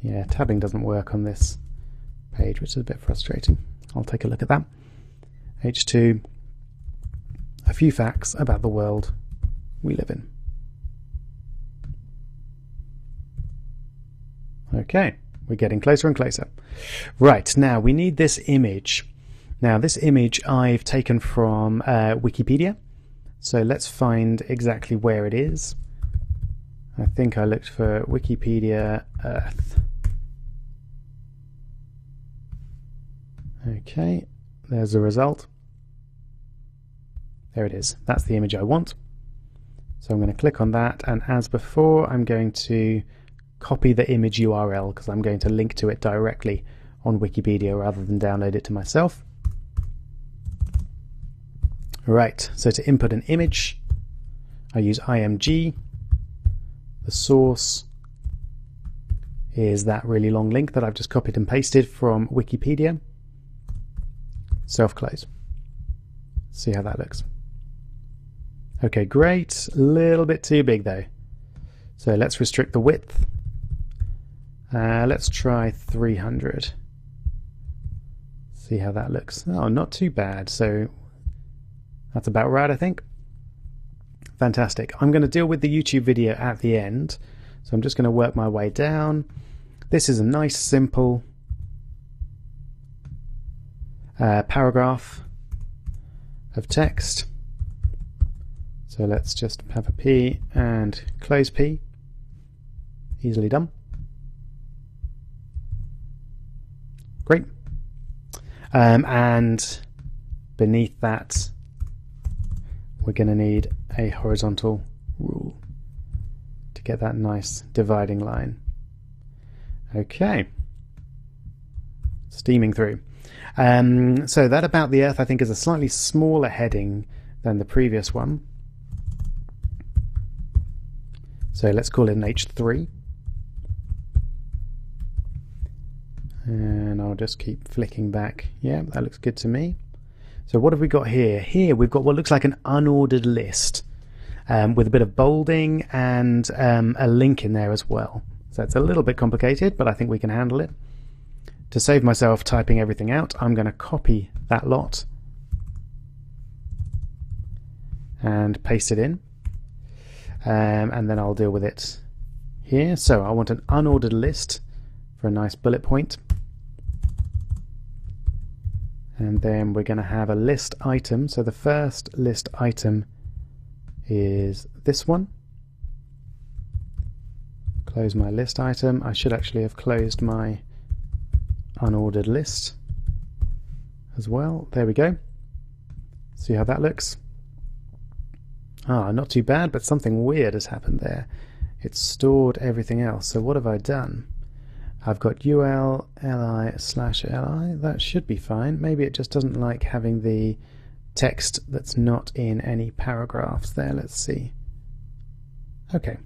Yeah, tabbing doesn't work on this page, which is a bit frustrating. I'll take a look at that. H2. A few facts about the world we live in. Okay, we're getting closer and closer. Right, now we need this image. Now this image I've taken from Wikipedia. So let's find exactly where it is. I think I looked for Wikipedia Earth. Okay, there's the result. There it is. That's the image I want. So I'm going to click on that, and as before, I'm going to copy the image URL because I'm going to link to it directly on Wikipedia rather than download it to myself. Right, so to input an image, I use IMG. The source is that really long link that I've just copied and pasted from Wikipedia. Self-close. See how that looks. Okay, great. A little bit too big though. So let's restrict the width. Let's try 300. See how that looks. Oh, not too bad. So that's about right, I think. Fantastic. I'm going to deal with the YouTube video at the end. So I'm just going to work my way down. This is a nice, simple paragraph of text. So let's just have a P and close P. Easily done. Great. And beneath that, we're going to need a horizontal rule to get that nice dividing line. Okay. Steaming through. So that about the Earth I think is a slightly smaller heading than the previous one. So let's call it an H3. And I'll just keep flicking back. Yeah, that looks good to me. So what have we got here? Here we've got what looks like an unordered list with a bit of bolding and a link in there as well. So it's a little bit complicated, but I think we can handle it. To save myself typing everything out, I'm going to copy that lot and paste it in. And then I'll deal with it here. So I want an unordered list for a nice bullet point. And then we're going to have a list item. So the first list item is this one. Close my list item. I should actually have closed my unordered list as well. There we go. See how that looks? Ah, not too bad, but something weird has happened there. It's stored everything else. So what have I done? I've got ul li/li. That should be fine. Maybe it just doesn't like having the text that's not in any paragraphs there. Let's see. Okay.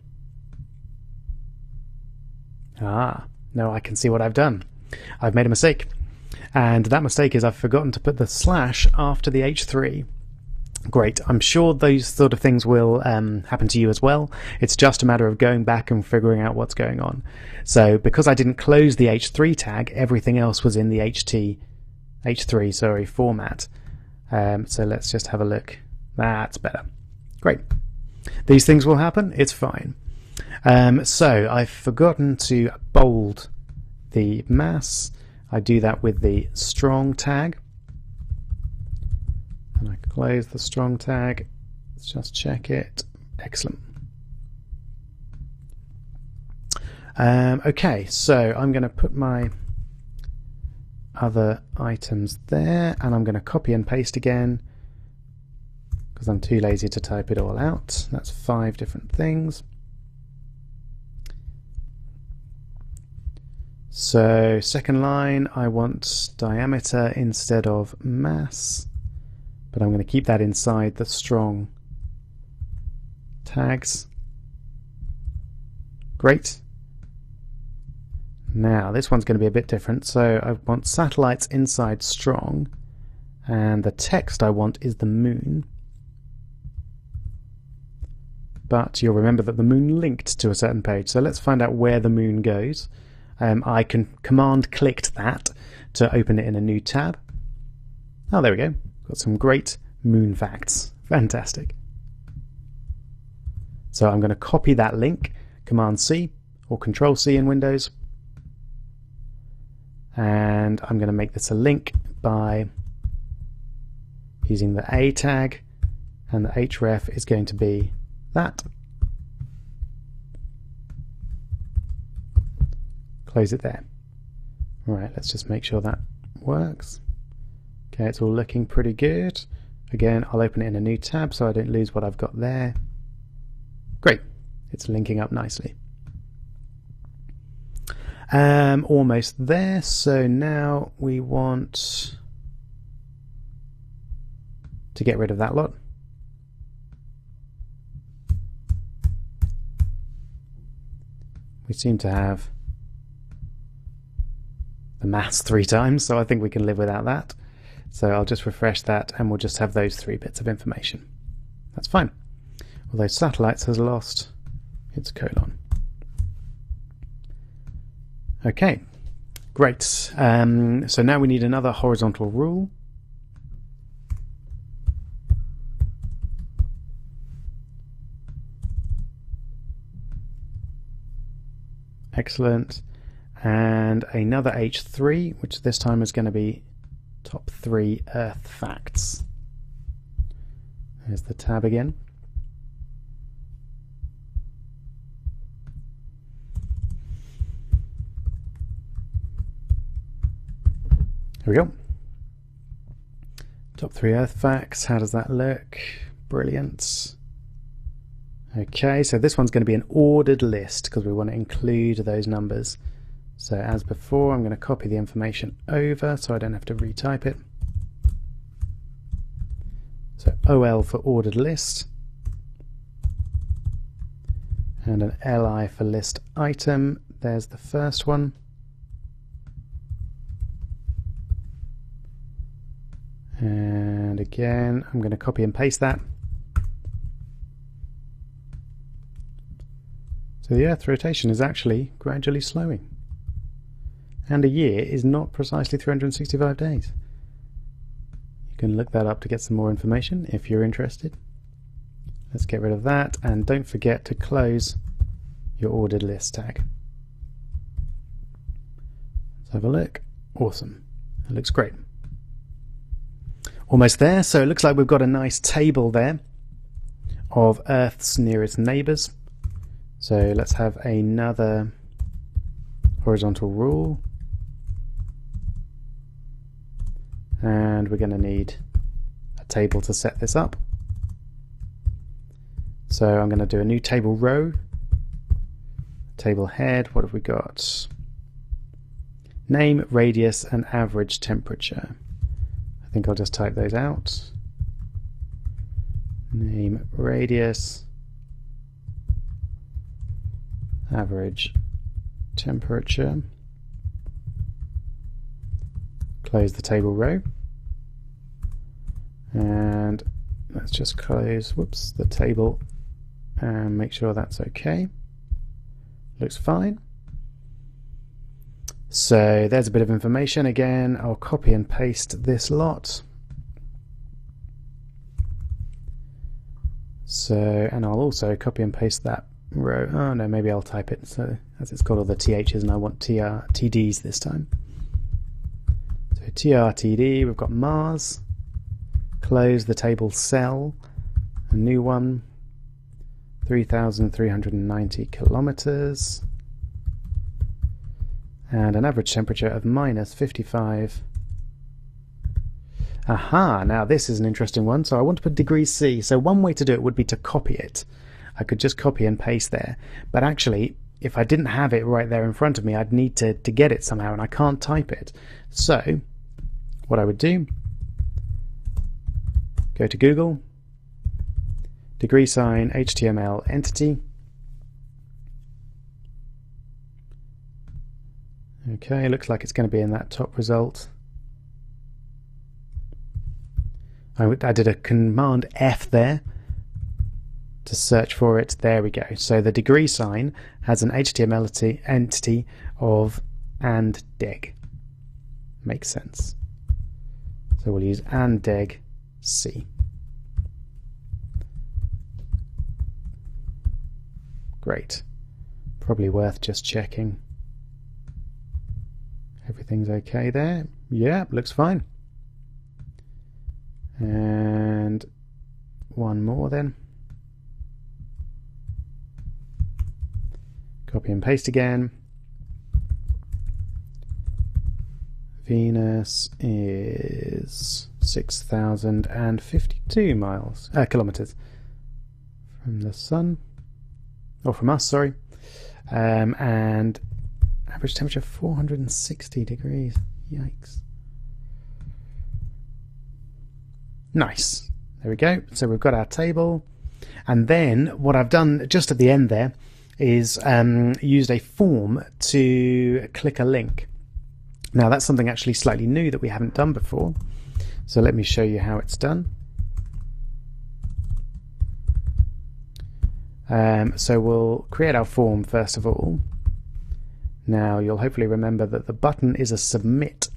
No, I can see what I've done. I've made a mistake. And that mistake is I've forgotten to put the slash after the H3. Great. I'm sure those sort of things will happen to you as well. It's just a matter of going back and figuring out what's going on. So because I didn't close the H3 tag, everything else was in the H3 format. So let's just have a look. That's better. Great. These things will happen. It's fine. So I've forgotten to bold the mass. I do that with the strong tag. And I close the strong tag. Let's just check it. Excellent. Okay, so I'm going to put my other items there, and I'm going to copy and paste again because I'm too lazy to type it all out. That's 5 different things. So second line, I want diameter instead of mass, but I'm going to keep that inside the strong tags. Great. Now this one's going to be a bit different. So I want satellites inside strong, and the text I want is the moon. But you'll remember that the moon linked to a certain page. So let's find out where the moon goes. I can command clicked that to open it in a new tab. Oh, there we go. Got some great moon facts. Fantastic. So I'm going to copy that link, Command C or Control C in Windows. And I'm going to make this a link by using the A tag, and the href is going to be that. Close it there. Right, let's just make sure that works. Okay, it's all looking pretty good. Again, I'll open it in a new tab so I don't lose what I've got there. Great, it's linking up nicely. Almost there. So now we want to get rid of that lot. We seem to have the mass 3 times, so I think we can live without that. So I'll just refresh that and we'll just have those 3 bits of information. That's fine. Although satellites has lost its colon. Okay, great. So now we need another horizontal rule. Excellent. And another H3, which this time is going to be top 3 Earth facts. There's the tab again. Here we go. Top 3 Earth facts. How does that look? Brilliant. Okay, so this one's going to be an ordered list because we want to include those numbers. So as before, I'm going to copy the information over so I don't have to retype it. So OL for ordered list, and an LI for list item. There's the first one. And again, I'm going to copy and paste that. So the Earth's rotation is actually gradually slowing. And a year is not precisely 365 days. You can look that up to get some more information if you're interested. Let's get rid of that, and don't forget to close your ordered list tag. Let's have a look. Awesome. It looks great. Almost there. So it looks like we've got a nice table there of Earth's nearest neighbours. So let's have another horizontal rule. And we're going to need a table to set this up. So I'm going to do a new table row. Table head, what have we got? Name, radius, and average temperature. I think I'll just type those out. Name, radius, average temperature. Close the table row. And let's just close, the table and make sure that's okay. Looks fine. So there's a bit of information. Again, I'll copy and paste this lot. So, and I'll also copy and paste that row. Oh no, maybe I'll type it. So as it's got all the THs and I want TDs this time. So TRTD, we've got Mars. Close the table cell, a new one, 3,390 kilometers, and an average temperature of -55. Aha, now this is an interesting one. So I want to put degrees C. So one way to do it would be to copy it. I could just copy and paste there. But actually, if I didn't have it right there in front of me, I'd need to get it somehow, and I can't type it. So what I would do, go to Google, !, HTML entity. Okay, looks like it's going to be in that top result. I did a Command F there to search for it. There we go. So the ! has an HTML entity of &deg. Makes sense. So we'll use &deg C. Great. Probably worth just checking. Everything's okay there. Yeah, looks fine. And one more then. Copy and paste again. Venus is 6,052 kilometers from the sun, or from us, sorry. And average temperature 460 degrees. Yikes. Nice. There we go. So we've got our table. And then what I've done just at the end there is used a form to click a link. Now that's something actually slightly new that we haven't done before. So let me show you how it's done. So we'll create our form first of all. Now you'll hopefully remember that the button is a submit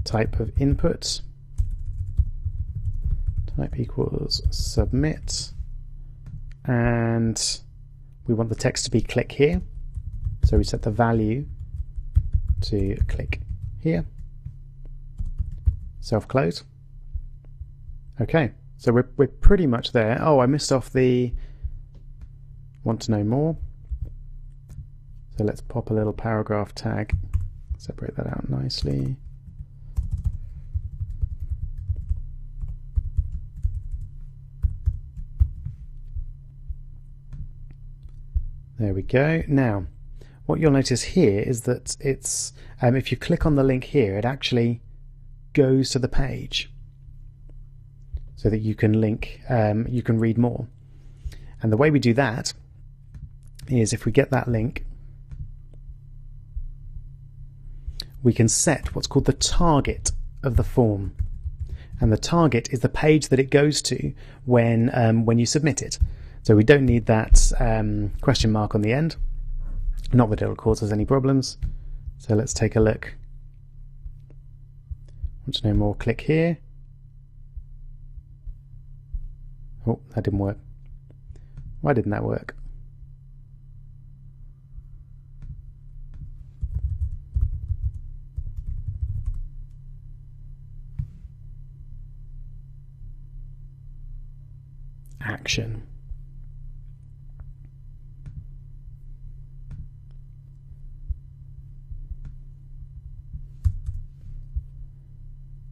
type of input. Type equals submit, and we want the text to be click here, so we set the value to click here. Self-close. Okay, so we're pretty much there. Oh, I missed off the want to know more. So let's pop a little paragraph tag, separate that out nicely. There we go. Now, what you'll notice here is that it's if you click on the link here, it actually goes to the page so that you can link, you can read more. And the way we do that is if we get that link, we can set what's called the target of the form. And the target is the page that it goes to when you submit it. So we don't need that question mark on the end. Not that it'll cause us any problems. So let's take a look. Want to know more? Click here. Oh, that didn't work. Why didn't that work? Action.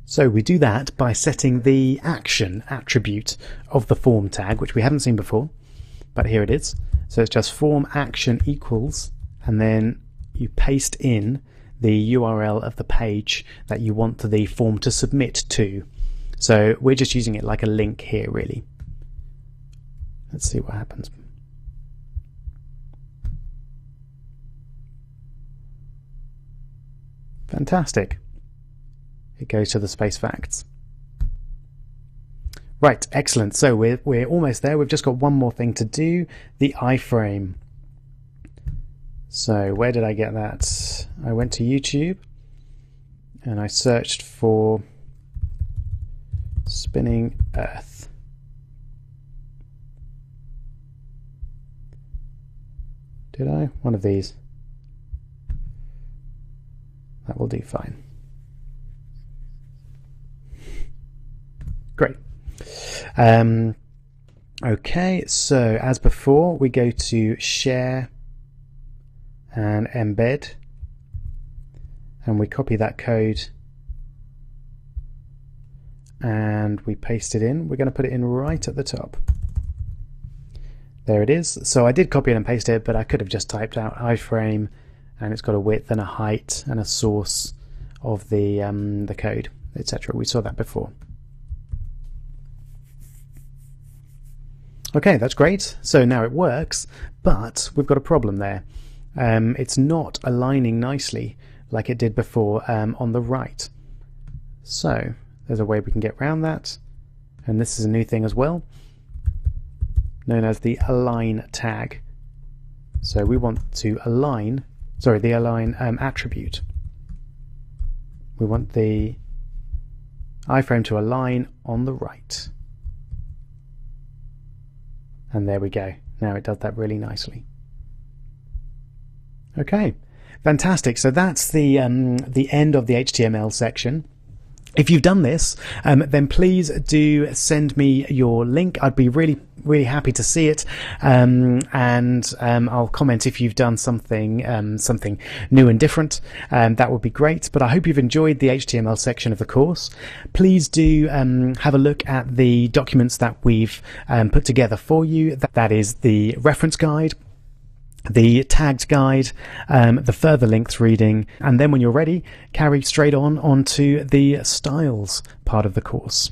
So we do that by setting the action attribute of the form tag, which we haven't seen before, but here it is. So it's just form action equals, and then you paste in the URL of the page that you want the form to submit to. So we're just using it like a link here, really. Let's see what happens. Fantastic. It goes to the space facts. Right, excellent. So we're almost there. We've just got one more thing to do, the iframe. So where did I get that? I went to YouTube and I searched for spinning Earth. Did I? One of these. That will do fine. Great. Okay, so as before, we go to Share and Embed, and we copy that code and we paste it in. We're going to put it in right at the top. There it is. So I did copy it and paste it, but I could have just typed out iframe, and it's got a width and a height and a source of the code, etc. We saw that before. Okay, that's great. So now it works, but we've got a problem there. It's not aligning nicely like it did before on the right. So there's a way we can get around that, and this is a new thing as well, known as the align tag. So we want to align, the align attribute. We want the iframe to align on the right. And there we go. Now it does that really nicely. Okay, fantastic. So that's the end of the HTML section. If you've done this, then please do send me your link. I'd be really happy to see it, and I'll comment if you've done something something new and different. That would be great. But I hope you've enjoyed the HTML section of the course. Please do have a look at the documents that we've put together for you. That is the reference guide, the tagged guide, the further links reading, and then when you're ready, carry straight on onto the styles part of the course.